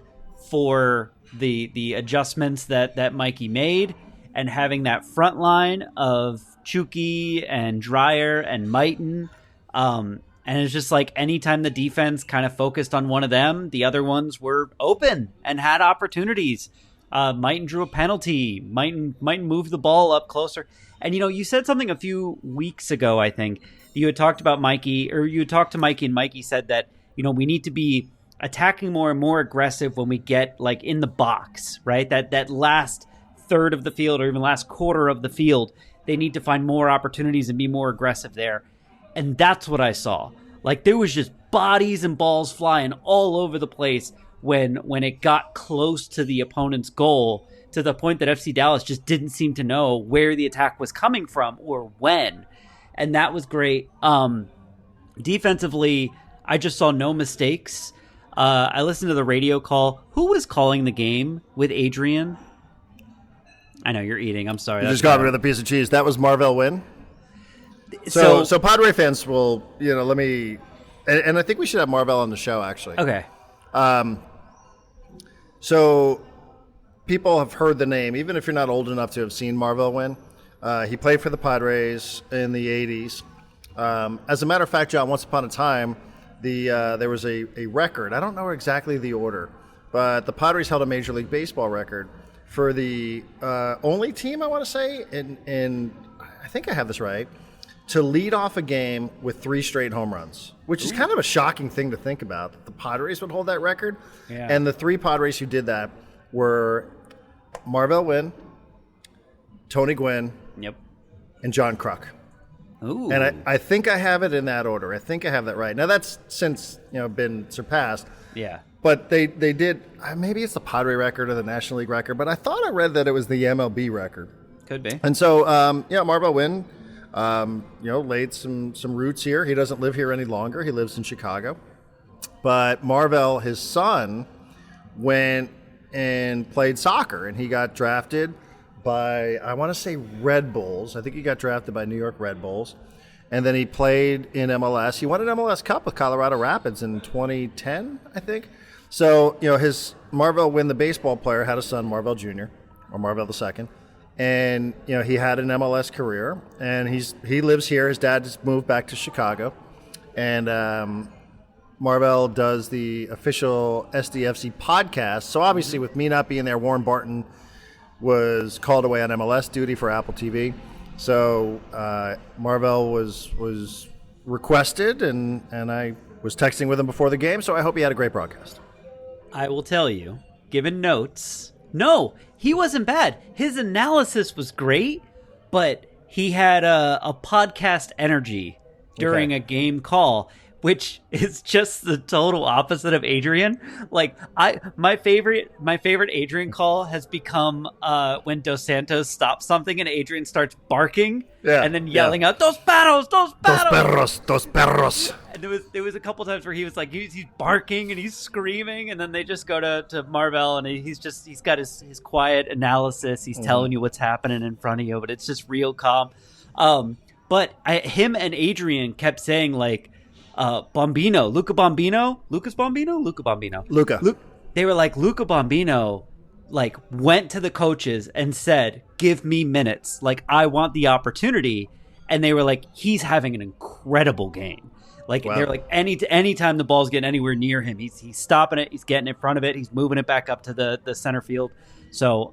for the adjustments that Mikey made, and having that front line of Chucky and Dreyer and Mighton. And it's just like anytime the defense kind of focused on one of them, the other ones were open and had opportunities. Mighton drew a penalty. Mighton moved the ball up closer. And, you said something a few weeks ago, I think. You had talked about Mikey, or you had talked to Mikey, and Mikey said that, we need to be attacking more and more aggressive when we get like in the box, right? That last third of the field, or even last quarter of the field, they need to find more opportunities and be more aggressive there. And that's what I saw. Like, there was just bodies and balls flying all over the place when it got close to the opponent's goal, to the point that FC Dallas just didn't seem to know where the attack was coming from or when. And that was great. Defensively, I just saw no mistakes. I listened to the radio call. Who was calling the game with Adrian? I know you're eating. I'm sorry. You just got rid of the piece of cheese. That was Marvell Wynn. So Padre fans will, let me, and I think we should have Marvell on the show, actually. Okay. So people have heard the name, even if you're not old enough to have seen Marvell Wynn. He played for the Padres in the 80s. As a matter of fact, John, once upon a time, there was a record. I don't know exactly the order, but the Padres held a Major League Baseball record for the only team, I want to say, in I think I have this right, to lead off a game with 3 straight home runs, which is kind of a shocking thing to think about, that the Padres would hold that record. Yeah. And the 3 Padres who did that were Marvell Wynn, Tony Gwynn, Yep. and John Kruk. Ooh. And I think I have it in that order. I think I have that right. Now, that's since been surpassed. Yeah. But they did, maybe it's the Padre record or the National League record, but I thought I read that it was the MLB record. Could be. And so, Marvell Wynn, laid some roots here. He doesn't live here any longer. He lives in Chicago. But Marvell, his son, went and played soccer, and he got drafted by, I want to say, Red Bulls. I think he got drafted by New York Red Bulls. And then he played in MLS. He won an MLS Cup with Colorado Rapids in 2010, I think. So, his Marvell Wynn, the baseball player, had a son, Marvell Jr., or Marvell II. and he had an MLS career, and he lives here. His dad just moved back to Chicago, and Marvell does the official SDFC podcast. So obviously, with me not being there, Warren Barton was called away on MLS duty for Apple TV. So Marvell was requested, and I was texting with him before the game. So I hope he had a great broadcast. I will tell you, given notes, no, he wasn't bad. His analysis was great, but he had a podcast energy during a game call, which is just the total opposite of Adrian. Like my favorite Adrian call has become when Dos Santos stops something and Adrian starts barking and then yelling out, "Dos perros, dos perros, dos perros, dos perros." And there was a couple times where he was like he's barking and he's screaming, and then they just go to Marvell and he's got his quiet analysis. He's telling you what's happening in front of you, but it's just real calm. But him and Adrian kept saying like, Luca Bombino. They were like, Luca Bombino like went to the coaches and said, "Give me minutes. Like, I want the opportunity." And they were like, "He's having an incredible game." Like, they're like, anytime the ball's getting anywhere near him, he's stopping it. He's getting in front of it. He's moving it back up to the center field. So,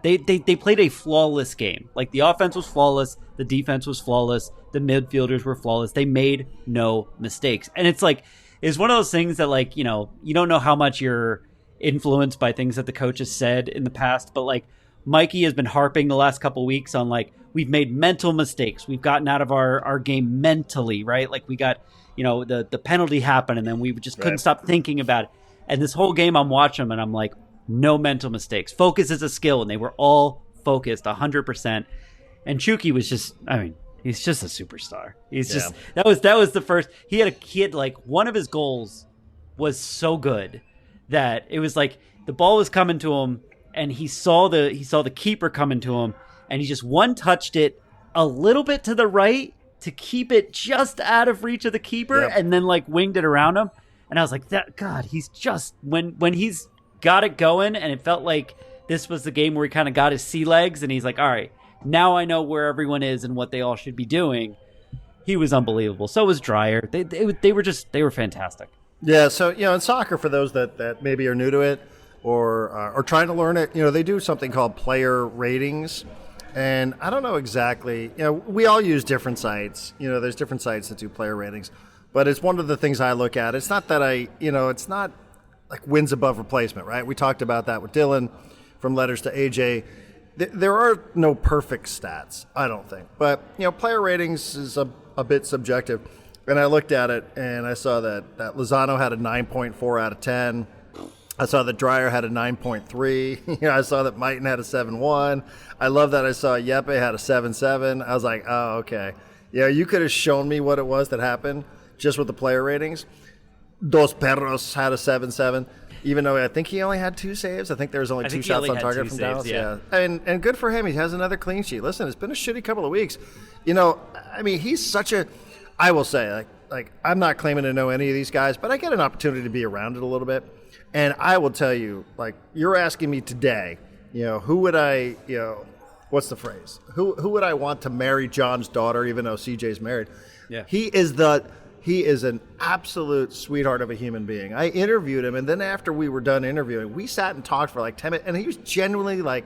they played a flawless game. Like, the offense was flawless. The defense was flawless. The midfielders were flawless. They made no mistakes. And it's like, it's one of those things that, like, you don't know how much you're influenced by things that the coaches said in the past. But, like, Mikey has been harping the last couple weeks on, like, we've made mental mistakes. We've gotten out of our game mentally, right? Like, we got, the penalty happened, and then we just couldn't stop thinking about it. And this whole game I'm watching them, and I'm like, no mental mistakes. Focus is a skill, and they were all focused 100%. And Chucky was just, he's just a superstar. He's just that was the first. He had like one of his goals was so good that it was like the ball was coming to him, and he saw the keeper coming to him, and he just one-touched it a little bit to the right to keep it just out of reach of the keeper, and then like winged it around him. And I was like, that God, he's just when he's got it going, and it felt like this was the game where he kind of got his sea legs, and he's like, all right, now I know where everyone is and what they all should be doing. He was unbelievable. So was Dreyer. They were fantastic. Yeah. So, in soccer, for those that maybe are new to it or trying to learn it, they do something called player ratings. And I don't know exactly, we all use different sites. There's different sites that do player ratings, but it's one of the things I look at. It's not that it's not like wins above replacement, right? We talked about that with Dylan from Letters to AJ. There are no perfect stats, I don't think. But, player ratings is a bit subjective. And I looked at it, and I saw that Lozano had a 9.4 out of 10. I saw that Dreyer had a 9.3. I saw that Mighton had a 7.1. I love that I saw Yeppe had a 7.7. I was like, oh, okay. You could have shown me what it was that happened just with the player ratings. Dos Perros had a 7.7. Even though I think he only had 2 saves. I think there was only 2 shots on target from Dallas. Yeah. And good for him. He has another clean sheet. Listen, it's been a shitty couple of weeks. He's such a, I will say, like I'm not claiming to know any of these guys, but I get an opportunity to be around it a little bit. And I will tell you, like, you're asking me today, who would I, what's the phrase? Who would I want to marry John's daughter, even though CJ's married? Yeah. He is an absolute sweetheart of a human being. I interviewed him, and then after we were done interviewing, we sat and talked for like 10 minutes, and he was genuinely like,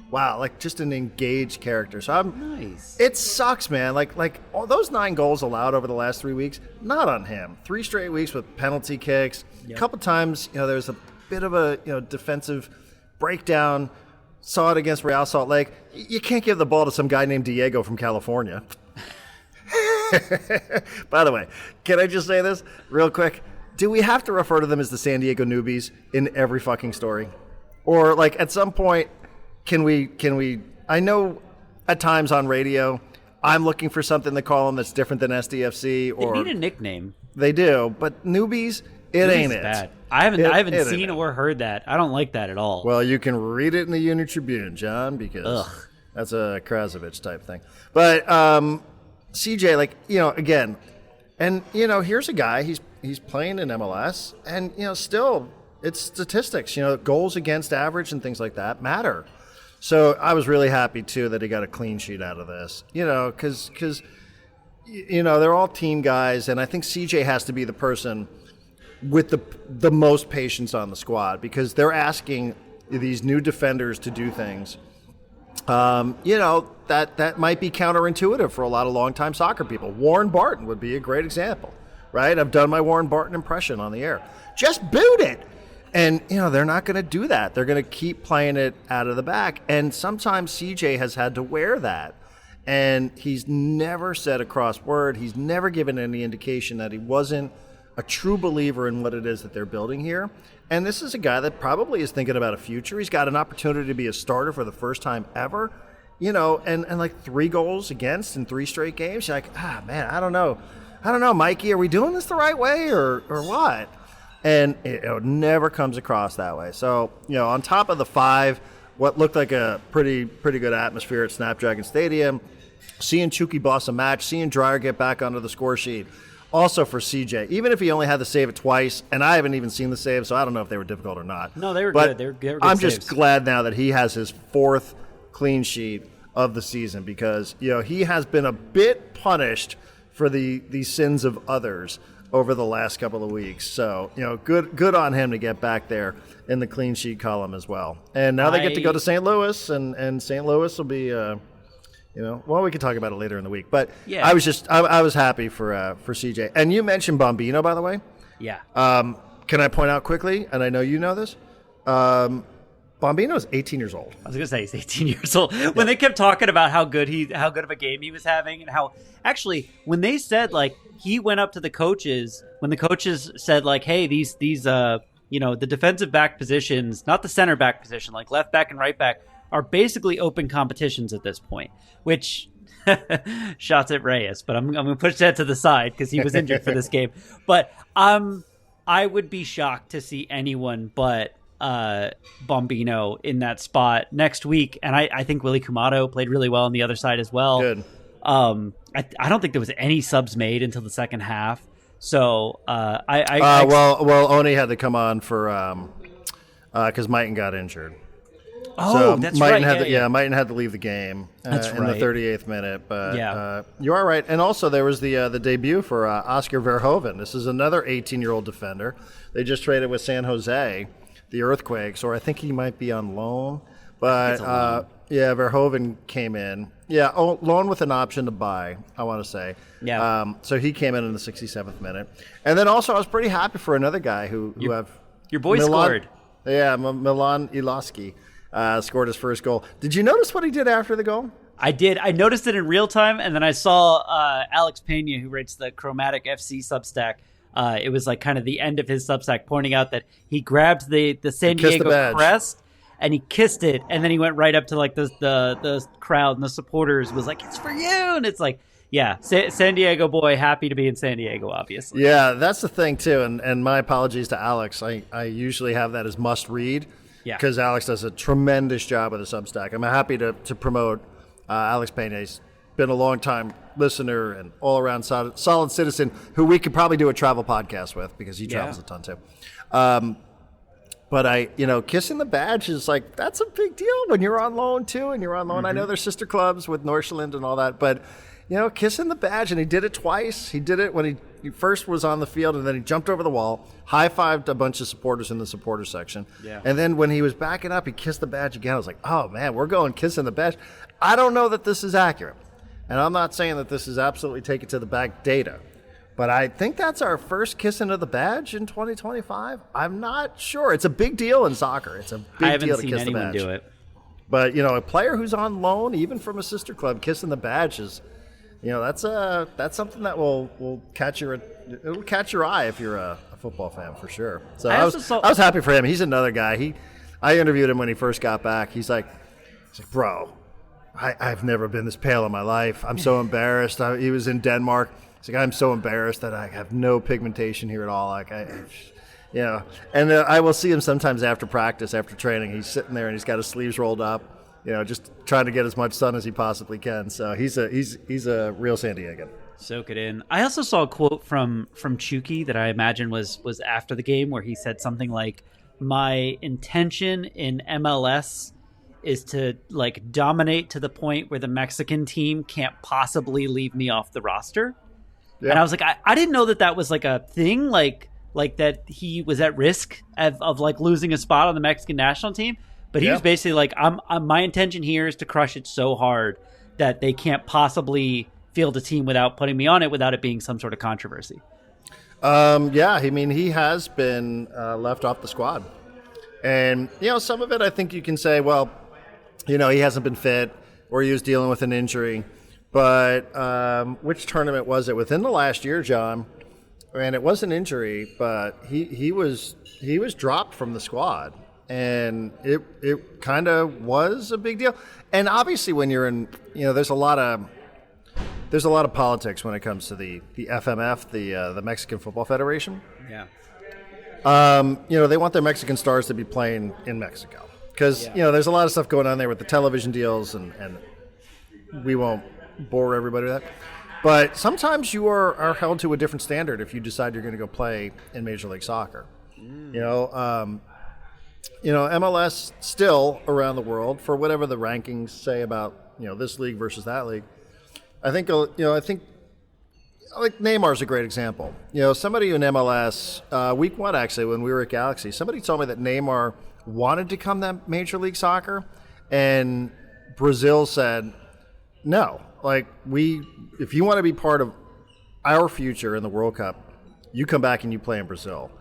wow, like just an engaged character. So nice. It sucks, man. Like all those 9 goals allowed over the last 3 weeks, not on him. 3 straight weeks with penalty kicks. A couple times, there was a bit of a defensive breakdown. Saw it against Real Salt Lake. You can't give the ball to some guy named Diego from California. By the way, can I just say this real quick? Do we have to refer to them as the San Diego newbies in every fucking story? Or like at some point, can we I know at times on radio, I'm looking for something to call them that's different than SDFC or they need a nickname. They do, but newbies, it ain't it. Bad. I haven't seen or heard that. I don't like that at all. Well, you can read it in the Union Tribune, John, because that's a Krasovich type thing. But CJ, again, and here's a guy. He's playing in MLS, and still it's statistics. Goals against average and things like that matter. So I was really happy, too, that he got a clean sheet out of this, because, they're all team guys, and I think CJ has to be the person with the most patience on the squad because they're asking these new defenders to do things, that might be counterintuitive for a lot of longtime soccer people. Warren Barton would be a great example, right? I've done my Warren Barton impression on the air. Just boot it. And, they're not going to do that. They're going to keep playing it out of the back. And sometimes CJ has had to wear that. And he's never said a cross word. He's never given any indication that he wasn't a true believer in what it is that they're building here. And this is a guy that probably is thinking about a future. He's got an opportunity to be a starter for the first time ever, and like 3 goals against in 3 straight games. You're like, man, I don't know, Mikey, are we doing this the right way or what? And it never comes across that way. So, on top of the 5, what looked like a pretty good atmosphere at Snapdragon Stadium, seeing Chucky boss a match, seeing Dreyer get back onto the score sheet. Also for CJ, even if he only had to save it twice, and I haven't even seen the save, so I don't know if they were difficult or not. No, they were good. They were good I'm saves. just glad now that he has his 4th clean sheet of the season because, he has been a bit punished for the sins of others over the last couple of weeks. So, good on him to get back there in the clean sheet column as well. And now they get to go to St. Louis, and St. Louis will be we can talk about it later in the week. But yeah. I was happy for CJ. And you mentioned Bombino, by the way. Yeah. Can I point out quickly, and I know you know this, Bombino is 18 years old. I was going to say he's 18 years old. When they kept talking about how good of a game he was having and how actually when they said like he went up to the coaches, when the coaches said like, hey, these the defensive back positions, not the center back position, like left back and right back, are basically open competitions at this point, which shots at Reyes, but I'm going to push that to the side because he was injured for this game. But I would be shocked to see anyone but Bombino in that spot next week. And I think Willie Kumado played really well on the other side as well. Good. I don't think there was any subs made until the second half. So Oni had to come on for because Mighton got injured. Oh, so that's Mighton right. Mighton had to leave the game in the 38th minute. But you are right. And also there was the debut for Oscar Verhoeven. This is another 18-year-old defender. They just traded with San Jose, the Earthquakes, or I think he might be on loan. But Verhoeven came in. Yeah, loan with an option to buy, I want to say. Yeah. So he came in the 67th minute. And then also I was pretty happy for another guy who your boy scored. Yeah, Milan Iloski. Scored his first goal. Did you notice what he did after the goal? I did. I noticed it in real time, and then I saw Alex Pena, who writes the Chromatic FC Substack. It was like kind of the end of his Substack, pointing out that he grabbed the San Diego crest and he kissed it, and then he went right up to like the crowd and the supporters was like, "It's for you!" And it's like, yeah, San Diego boy, happy to be in San Diego, obviously. Yeah, that's the thing too. And my apologies to Alex. I usually have that as must read. Yeah. Because Alex does a tremendous job with the Substack. I'm happy to promote Alex Pena. He's been a long-time listener and all-around solid citizen who we could probably do a travel podcast with because he travels a ton too. But kissing the badge is like, that's a big deal when you're on loan too, and you're on loan. Mm-hmm. I know there's sister clubs with Northland and all that, but kissing the badge, and he did it twice. He did it when he first was on the field, and then he jumped over the wall, high-fived a bunch of supporters in the supporters section. Yeah. And then when he was backing up, he kissed the badge again. I was like, oh, man, we're going kissing the badge. I don't know that this is accurate. And I'm not saying that this is absolutely take it to the back data. But I think that's our first kissing of the badge in 2025. I'm not sure. It's a big deal in soccer. It's a big deal to kiss the badge. I haven't seen anyone do it. But, a player who's on loan, even from a sister club, kissing the badge is... that's something that will catch your eye if you're a football fan for sure. So I was happy for him. He's another guy. I interviewed him when he first got back. He's like, bro, I've never been this pale in my life. I'm so embarrassed. He was in Denmark. He's like, I'm so embarrassed that I have no pigmentation here at all. And I will see him sometimes after practice, after training. He's sitting there and he's got his sleeves rolled up. Just trying to get as much sun as he possibly can. So he's a real San Diegan. Soak it in. I also saw a quote from Chucky that I imagine was after the game where he said something like, "My intention in MLS is to like dominate to the point where the Mexican team can't possibly leave me off the roster. Yeah. And I was like, I didn't know that was like a thing, like that he was at risk of like losing a spot on the Mexican national team. But he was basically like, my intention here is to crush it so hard that they can't possibly field a team without putting me on it, without it being some sort of controversy. I mean, he has been left off the squad. And, some of it I think you can say, well, he hasn't been fit or he was dealing with an injury. But which tournament was it? Within the last year, John, and it was an injury, but he was dropped from the squad. And it kind of was a big deal. And obviously when you're in, there's a lot of politics when it comes to the FMF, the Mexican Football Federation. Yeah. They want their Mexican stars to be playing in Mexico because, there's a lot of stuff going on there with the television deals and we won't bore everybody with that. But sometimes you are held to a different standard if you decide you're going to go play in Major League Soccer. MLS still around the world, for whatever the rankings say about, this league versus that league. I think like Neymar's a great example. Somebody in MLS, week one actually, when we were at Galaxy, somebody told me that Neymar wanted to come to Major League Soccer, and Brazil said, no. Like, if you want to be part of our future in the World Cup, you come back and you play in Brazil.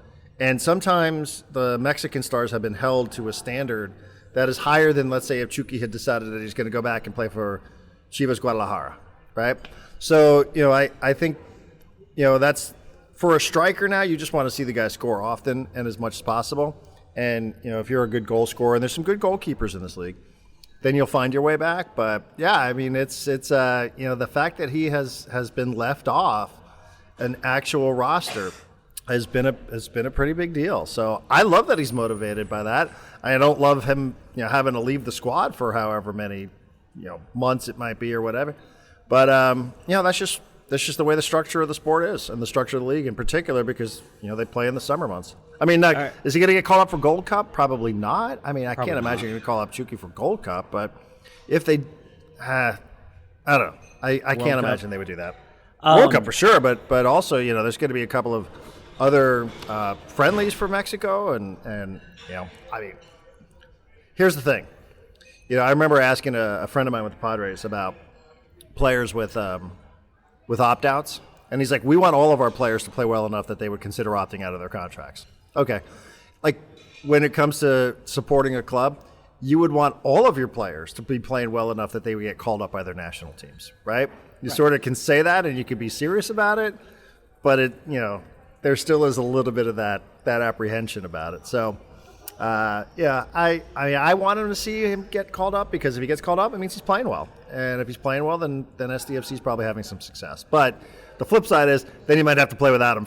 And sometimes the Mexican stars have been held to a standard that is higher than, let's say, if Chucky had decided that he's going to go back and play for Chivas Guadalajara, right? So, I think, that's for a striker now, you just want to see the guy score often and as much as possible. And, if you're a good goal scorer, and there's some good goalkeepers in this league, then you'll find your way back. But, yeah, I mean, it's the fact that he has been left off an actual roster has been a pretty big deal. So I love that he's motivated by that. I don't love him, having to leave the squad for however many, months it might be or whatever. But that's just the way the structure of the sport is, and the structure of the league in particular, because they play in the summer months. I mean, right. Is he going to get called up for Gold Cup? Probably not. I mean, I can't imagine you're going to call up Chucky for Gold Cup, but if they, I don't know. I can't imagine they would do that. World Cup for sure, but also there's going to be a couple of other friendlies for Mexico, and I mean, here's the thing. I remember asking a friend of mine with the Padres about players with opt-outs, and he's like, we want all of our players to play well enough that they would consider opting out of their contracts. Okay. Like, when it comes to supporting a club, you would want all of your players to be playing well enough that they would get called up by their national teams, right? You sort of can say that, and you could be serious about it, but it, there still is a little bit of that apprehension about it. So, I want him to see him get called up, because if he gets called up, it means he's playing well. And if he's playing well, then SDFC is probably having some success. But the flip side is, then you might have to play without him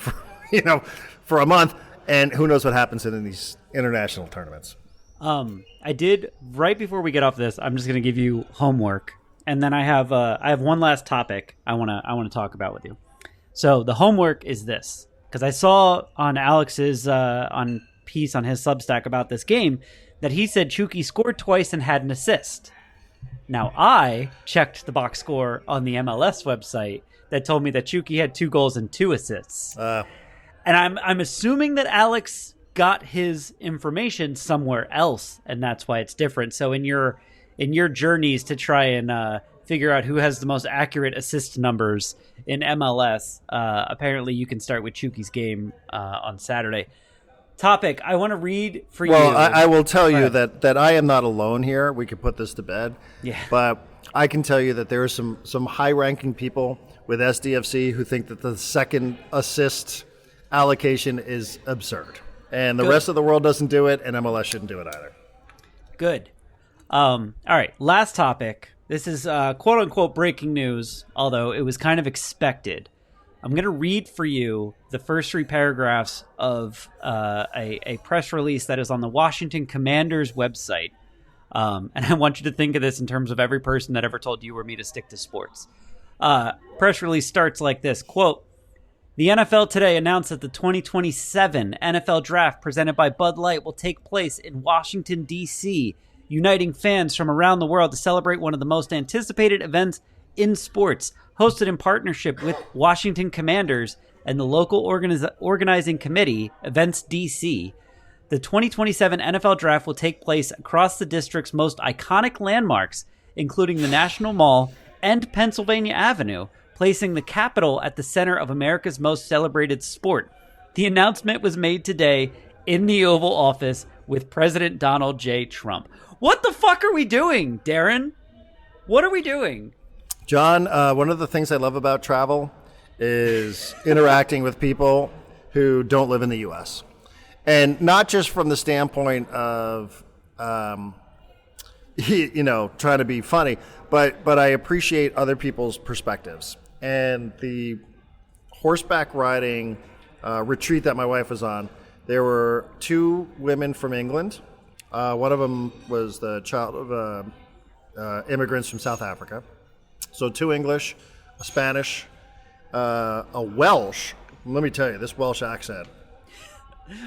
for a month, and who knows what happens in these international tournaments. I did, right before we get off this, I'm just going to give you homework, and then I have one last topic I want to talk about with you. So the homework is this, because I saw on Alex's piece on his Substack about this game that he said Chucky scored twice and had an assist. Now, I checked the box score on the MLS website that told me that Chucky had 2 goals and 2 assists. And I'm assuming that Alex got his information somewhere else, and that's why it's different. So in your journeys to try and figure out who has the most accurate assist numbers in MLS, apparently you can start with Chucky's game on Saturday. Topic, I want to read for you. Well, I will tell you that I am not alone here. We could put this to bed. Yeah. But I can tell you that there are some high-ranking people with SDFC who think that the second assist allocation is absurd. And the rest of the world doesn't do it, and MLS shouldn't do it either. Good. All right, last topic. This is quote-unquote breaking news, although it was kind of expected. I'm going to read for you the first 3 paragraphs of a press release that is on the Washington Commanders website. And I want you to think of this in terms of every person that ever told you or me to stick to sports. Press release starts like this, quote, "The NFL today announced that the 2027 NFL Draft presented by Bud Light will take place in Washington, D.C., uniting fans from around the world to celebrate one of the most anticipated events in sports. Hosted in partnership with Washington Commanders and the local organizing committee, Events DC, the 2027 NFL Draft will take place across the district's most iconic landmarks, including the National Mall and Pennsylvania Avenue, placing the Capitol at the center of America's most celebrated sport. The announcement was made today in the Oval Office with President Donald J. Trump. What the fuck are we doing, Darren? What are we doing? John, one of the things I love about travel is interacting with people who don't live in the U.S. And not just from the standpoint of, trying to be funny, but I appreciate other people's perspectives. And the horseback riding retreat that my wife was on, there were two women from England. One of them was the child of immigrants from South Africa. So two English, a Spanish, a Welsh. Let me tell you, this Welsh accent.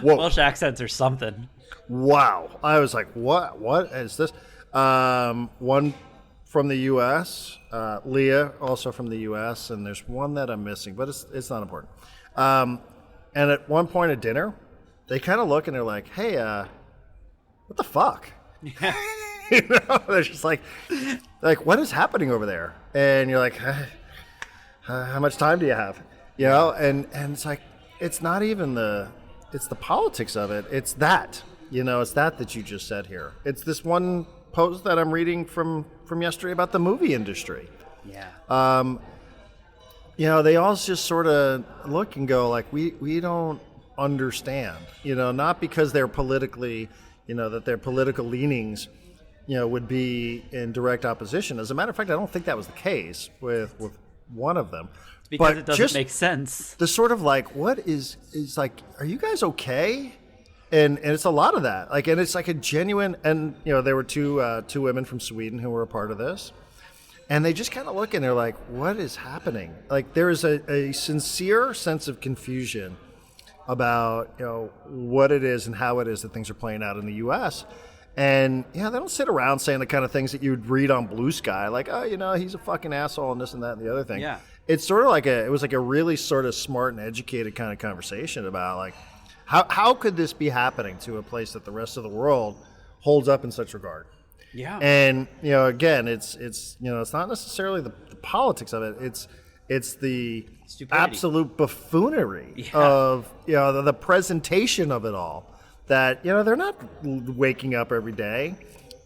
Whoa. Welsh accents are something. Wow. I was like, what? What is this? One from the U.S., Leah, also from the U.S., and there's one that I'm missing, but it's not important. And at one point at dinner, they kind of look and they're like, hey, what the fuck? They're just like, what is happening over there? And you're like, how much time do you have? And it's like, it's not even it's the politics of it. It's that, it's that you just said here. It's this one post that I'm reading from yesterday about the movie industry. Yeah. They all just sort of look and go like, we don't understand, not because they're politically, that their political leanings, would be in direct opposition. As a matter of fact, I don't think that was the case with one of them. It's because but it doesn't make sense. The sort of like, what is like, are you guys okay? And it's a lot of that. Like, and it's like a genuine, and there were two women from Sweden who were a part of this. And they just kind of look and they're like, what is happening? Like, there is a sincere sense of confusion about, what it is and how it is that things are playing out in the U.S. And, they don't sit around saying the kind of things that you'd read on Blue Sky, like, oh, he's a fucking asshole and this and that and the other thing. Yeah. It's sort of like it was like a really sort of smart and educated kind of conversation about, like, how could this be happening to a place that the rest of the world holds up in such regard? Yeah. And, again, it's not necessarily the politics of it. It's the stupidity. Absolute buffoonery of, the presentation of it all. That, they're not waking up every day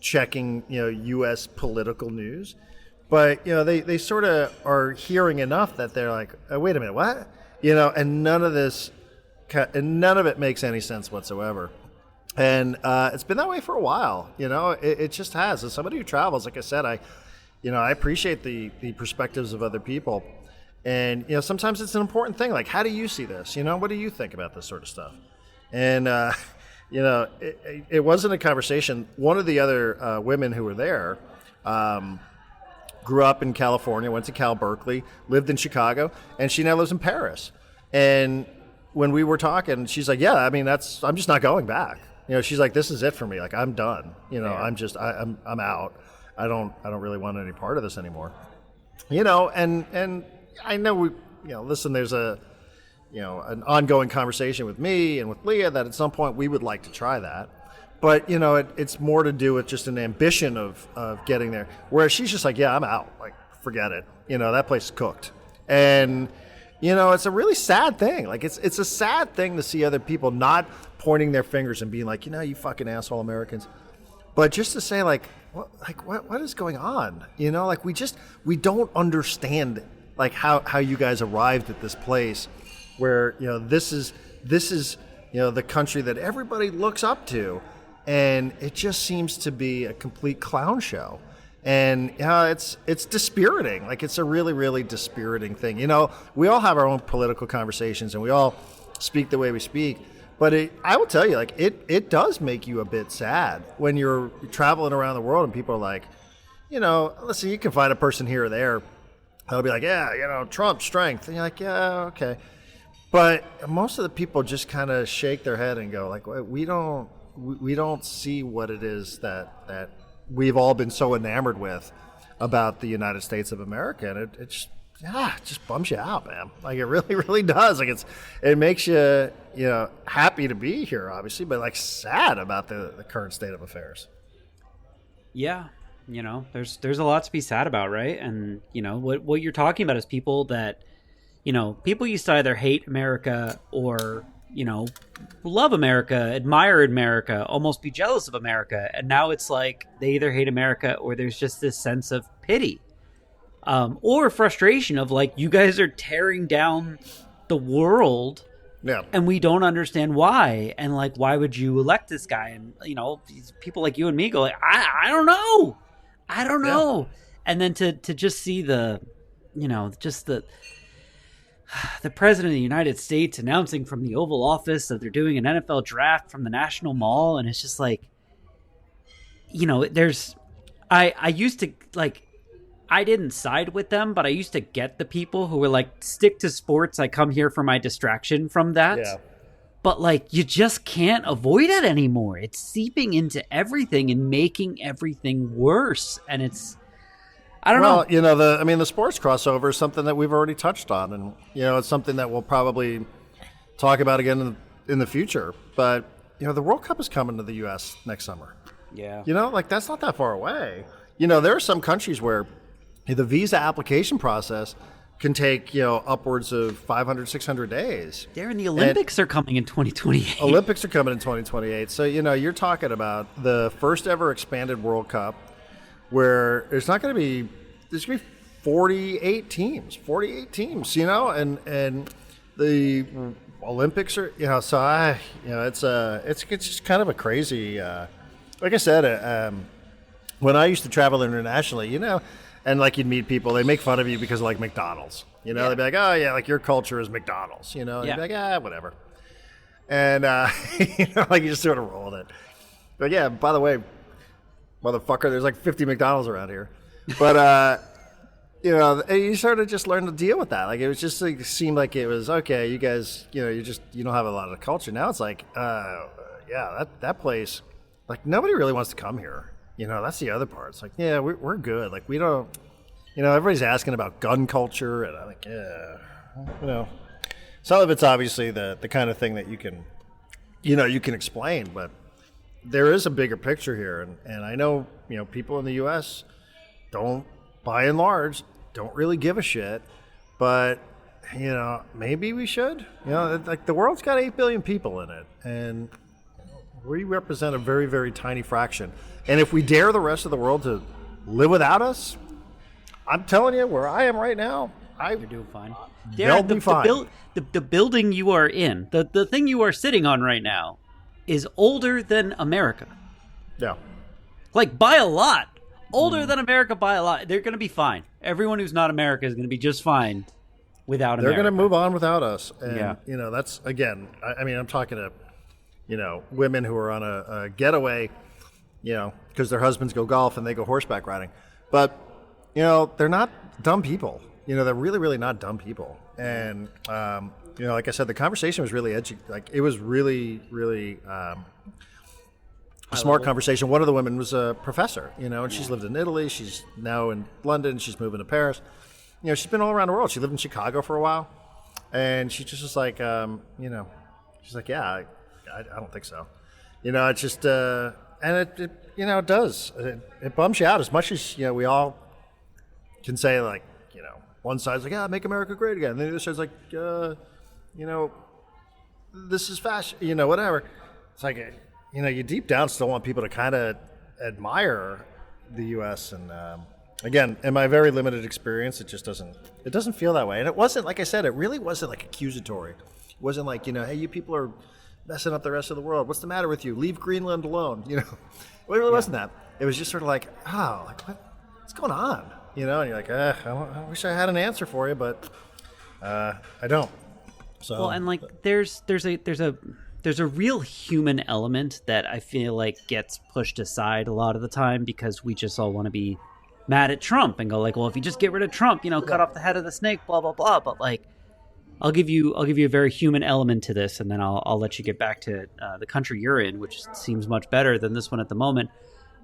checking, U.S. political news. But, they sort of are hearing enough that they're like, oh, wait a minute, what? And none of it makes any sense whatsoever. And it's been that way for a while. It just has. As somebody who travels, like I said, I appreciate the perspectives of other people. And, sometimes it's an important thing. Like, how do you see this? What do you think about this sort of stuff? And, it wasn't a conversation. One of the other women who were there grew up in California, went to Cal Berkeley, lived in Chicago, and she now lives in Paris. And when we were talking, she's like, yeah, I mean, I'm just not going back. She's like, this is it for me. Like, I'm done. I'm out. I don't really want any part of this anymore. And I know we, listen, there's an ongoing conversation with me and with Leah that at some point we would like to try that. But, it's more to do with just an ambition of getting there. Whereas she's just like, yeah, I'm out. Like, forget it. That place is cooked. And, it's a really sad thing. Like, it's a sad thing to see other people not pointing their fingers and being like, you fucking asshole Americans. But just to say, what is going on? We don't understand, like, how you guys arrived at this place where, this is the country that everybody looks up to. And it just seems to be a complete clown show. And it's dispiriting. Like, it's a really, really dispiriting thing. We all have our own political conversations and we all speak the way we speak. But I will tell you, like, it does make you a bit sad when you're traveling around the world and people are like, listen, you can find a person here or there that'll be like, yeah, Trump's strength. And you're like, yeah, okay. But most of the people just kind of shake their head and go, like, we don't see what it is that we've all been so enamored with about the United States of America, and it just bums you out, man. Like, it really, really does. Like, it makes you, happy to be here, obviously, but like sad about the current state of affairs. Yeah. There's a lot to be sad about, right? And, what you're talking about is people that, people used to either hate America or, love America, admire America, almost be jealous of America. And now it's like they either hate America or there's just this sense of pity or frustration of like, you guys are tearing down the world. Yeah. And we don't understand why. And like, why would you elect this guy? And, people like you and me go like, I don't know. I don't know. Yeah. And then to just see the president of the United States announcing from the Oval Office that they're doing an NFL draft from the National Mall. And it's just like, I used to like, I didn't side with them, but I used to get the people who were like, stick to sports. I come here for my distraction from that. Yeah. But like, you just can't avoid it anymore. It's seeping into everything and making everything worse. And it's, I don't know. Well, the sports crossover is something that we've already touched on, and it's something that we'll probably talk about again in the future. But the World Cup is coming to the U.S. next summer. Yeah. That's not that far away. There are some countries where the visa application process can take, upwards of 500, 600 days. Darren, the Olympics are coming in 2028. Olympics are coming in 2028. So, you're talking about the first ever expanded World Cup where there's going to be 48 teams, and the Olympics are, so it's just kind of a crazy, like I said, when I used to travel internationally, and like you'd meet people, they make fun of you because of like McDonald's, they'd be like, oh yeah, like your culture is McDonald's, and you'd be like, whatever. And, like you just sort of roll with it. But yeah, by the way, motherfucker, there's like 50 McDonald's around here. But, you sort of just learn to deal with that. Like, it was just like, seemed like it was, okay, you guys, you don't have a lot of culture. Now it's like, that place, like, nobody really wants to come here. That's the other part. It's like, yeah, we're good. Like, we don't, everybody's asking about gun culture. And I'm like, yeah, some of it's obviously the kind of thing that you can, you can explain, but there is a bigger picture here. And I know, people in the U.S. by and large, don't really give a shit. But, maybe we should. Like, the world's got 8 billion people in it. And we represent a very, very tiny fraction. And if we dare the rest of the world to live without us, I'm telling you, where I am right now, you're doing fine. They'll be fine. The building you are in, the thing you are sitting on right now, is older than America. Yeah. Like, by a lot. Older than America by a lot. They're going to be fine. Everyone who's not America is going to be just fine without America. They're going to move on without us. And, that's, again, I'm talking to, women who are on a getaway, because their husbands go golf and they go horseback riding. But, they're not dumb people. They're really, really not dumb people. And, like I said, the conversation was really edgy. Like, it was really, really a smart conversation. One of the women was a professor, and she's lived in Italy. She's now in London. She's moving to Paris. She's been all around the world. She lived in Chicago for a while. And she just was like, she's like, yeah, I don't think so. It's just, and it does. It bums you out as much as, we all can say, like, one side's like, make America great again. And the other side's like, this is fashion, whatever. It's like, you deep down still want people to kind of admire the U.S. And again, in my very limited experience, it doesn't feel that way. And it wasn't, like I said, it really wasn't like accusatory. It wasn't like, hey, you people are messing up the rest of the world. What's the matter with you? Leave Greenland alone. It really wasn't that. It was just sort of like, what's going on? And you're like, I wish I had an answer for you, but I don't. So, well, and like, there's a real human element that I feel like gets pushed aside a lot of the time because we just all want to be mad at Trump and go like, well, if you just get rid of Trump, cut off the head of the snake, blah blah blah. But like, I'll give you a very human element to this, and then I'll let you get back to the country you're in, which seems much better than this one at the moment.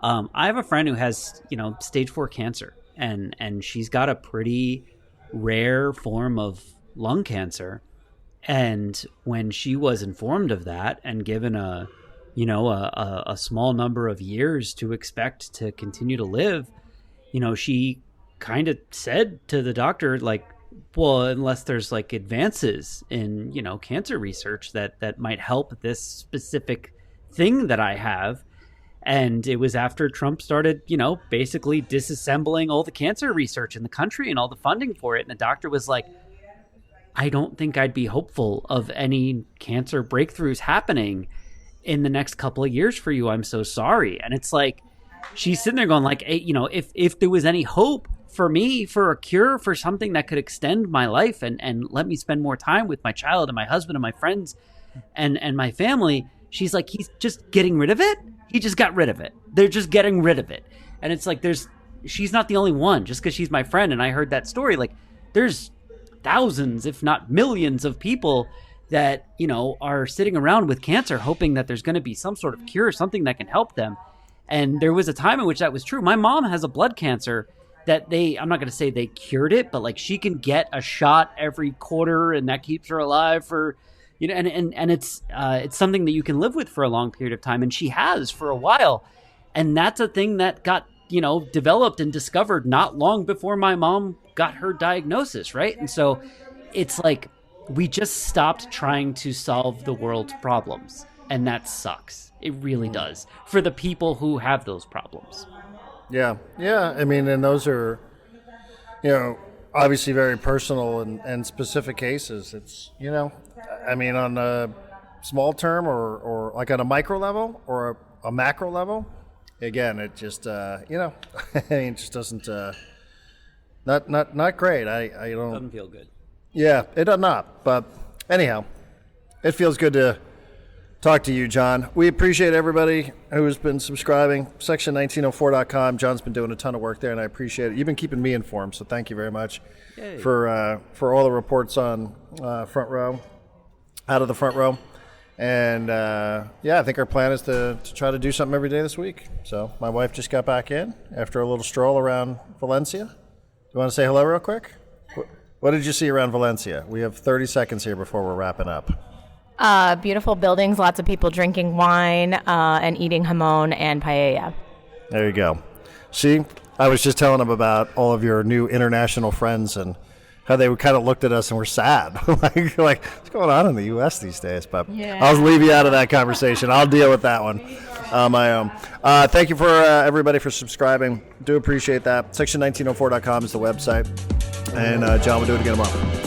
I have a friend who has, stage 4 cancer, and she's got a pretty rare form of lung cancer. And when she was informed of that and given a small number of years to expect to continue to live, she kind of said to the doctor, like, well, unless there's like advances in, cancer research that might help this specific thing that I have. And it was after Trump started, basically disassembling all the cancer research in the country and all the funding for it. And the doctor was like, I don't think I'd be hopeful of any cancer breakthroughs happening in the next couple of years for you. I'm so sorry. And it's like, she's sitting there going like, hey, if there was any hope for me for a cure for something that could extend my life and let me spend more time with my child and my husband and my friends and my family, she's like, he's just getting rid of it. He just got rid of it. They're just getting rid of it. And it's like, she's not the only one just because she's my friend. And I heard that story. Like, there's thousands, if not millions of people that, are sitting around with cancer hoping that there's going to be some sort of cure, something that can help them. And there was a time in which that was true. My mom has a blood cancer that I'm not going to say they cured it, but like she can get a shot every quarter and that keeps her alive for, and it's something that you can live with for a long period of time. And she has for a while. And that's a thing that got, developed and discovered not long before my mom got her diagnosis. Right. And so it's like, we just stopped trying to solve the world's problems. And that sucks. It really does for the people who have those problems. Yeah. Yeah. I mean, and those are, obviously very personal and specific cases. It's, I mean, on a small term or like on a micro level or a macro level, again, it just, it just doesn't, not great. I don't. Doesn't feel good. Yeah, it does not. But anyhow, it feels good to talk to you, John. We appreciate everybody who has been subscribing. Section1904.com. John's been doing a ton of work there, and I appreciate it. You've been keeping me informed, so thank you very much for all the reports on Front Row, out of the Front Row. And, I think our plan is to try to do something every day this week. So my wife just got back in after a little stroll around Valencia. You want to say hello real quick? What did you see around Valencia? We have 30 seconds here before we're wrapping up. Beautiful buildings, lots of people drinking wine and eating jamon and paella. There you go. See, I was just telling them about all of your new international friends and how they kind of looked at us and were sad. like, what's going on in the U.S. these days? But I'll leave you out of that conversation. I'll deal with that one on my own. Thank you for everybody for subscribing. Do appreciate that. Section1904.com is the website. And John will do it again tomorrow.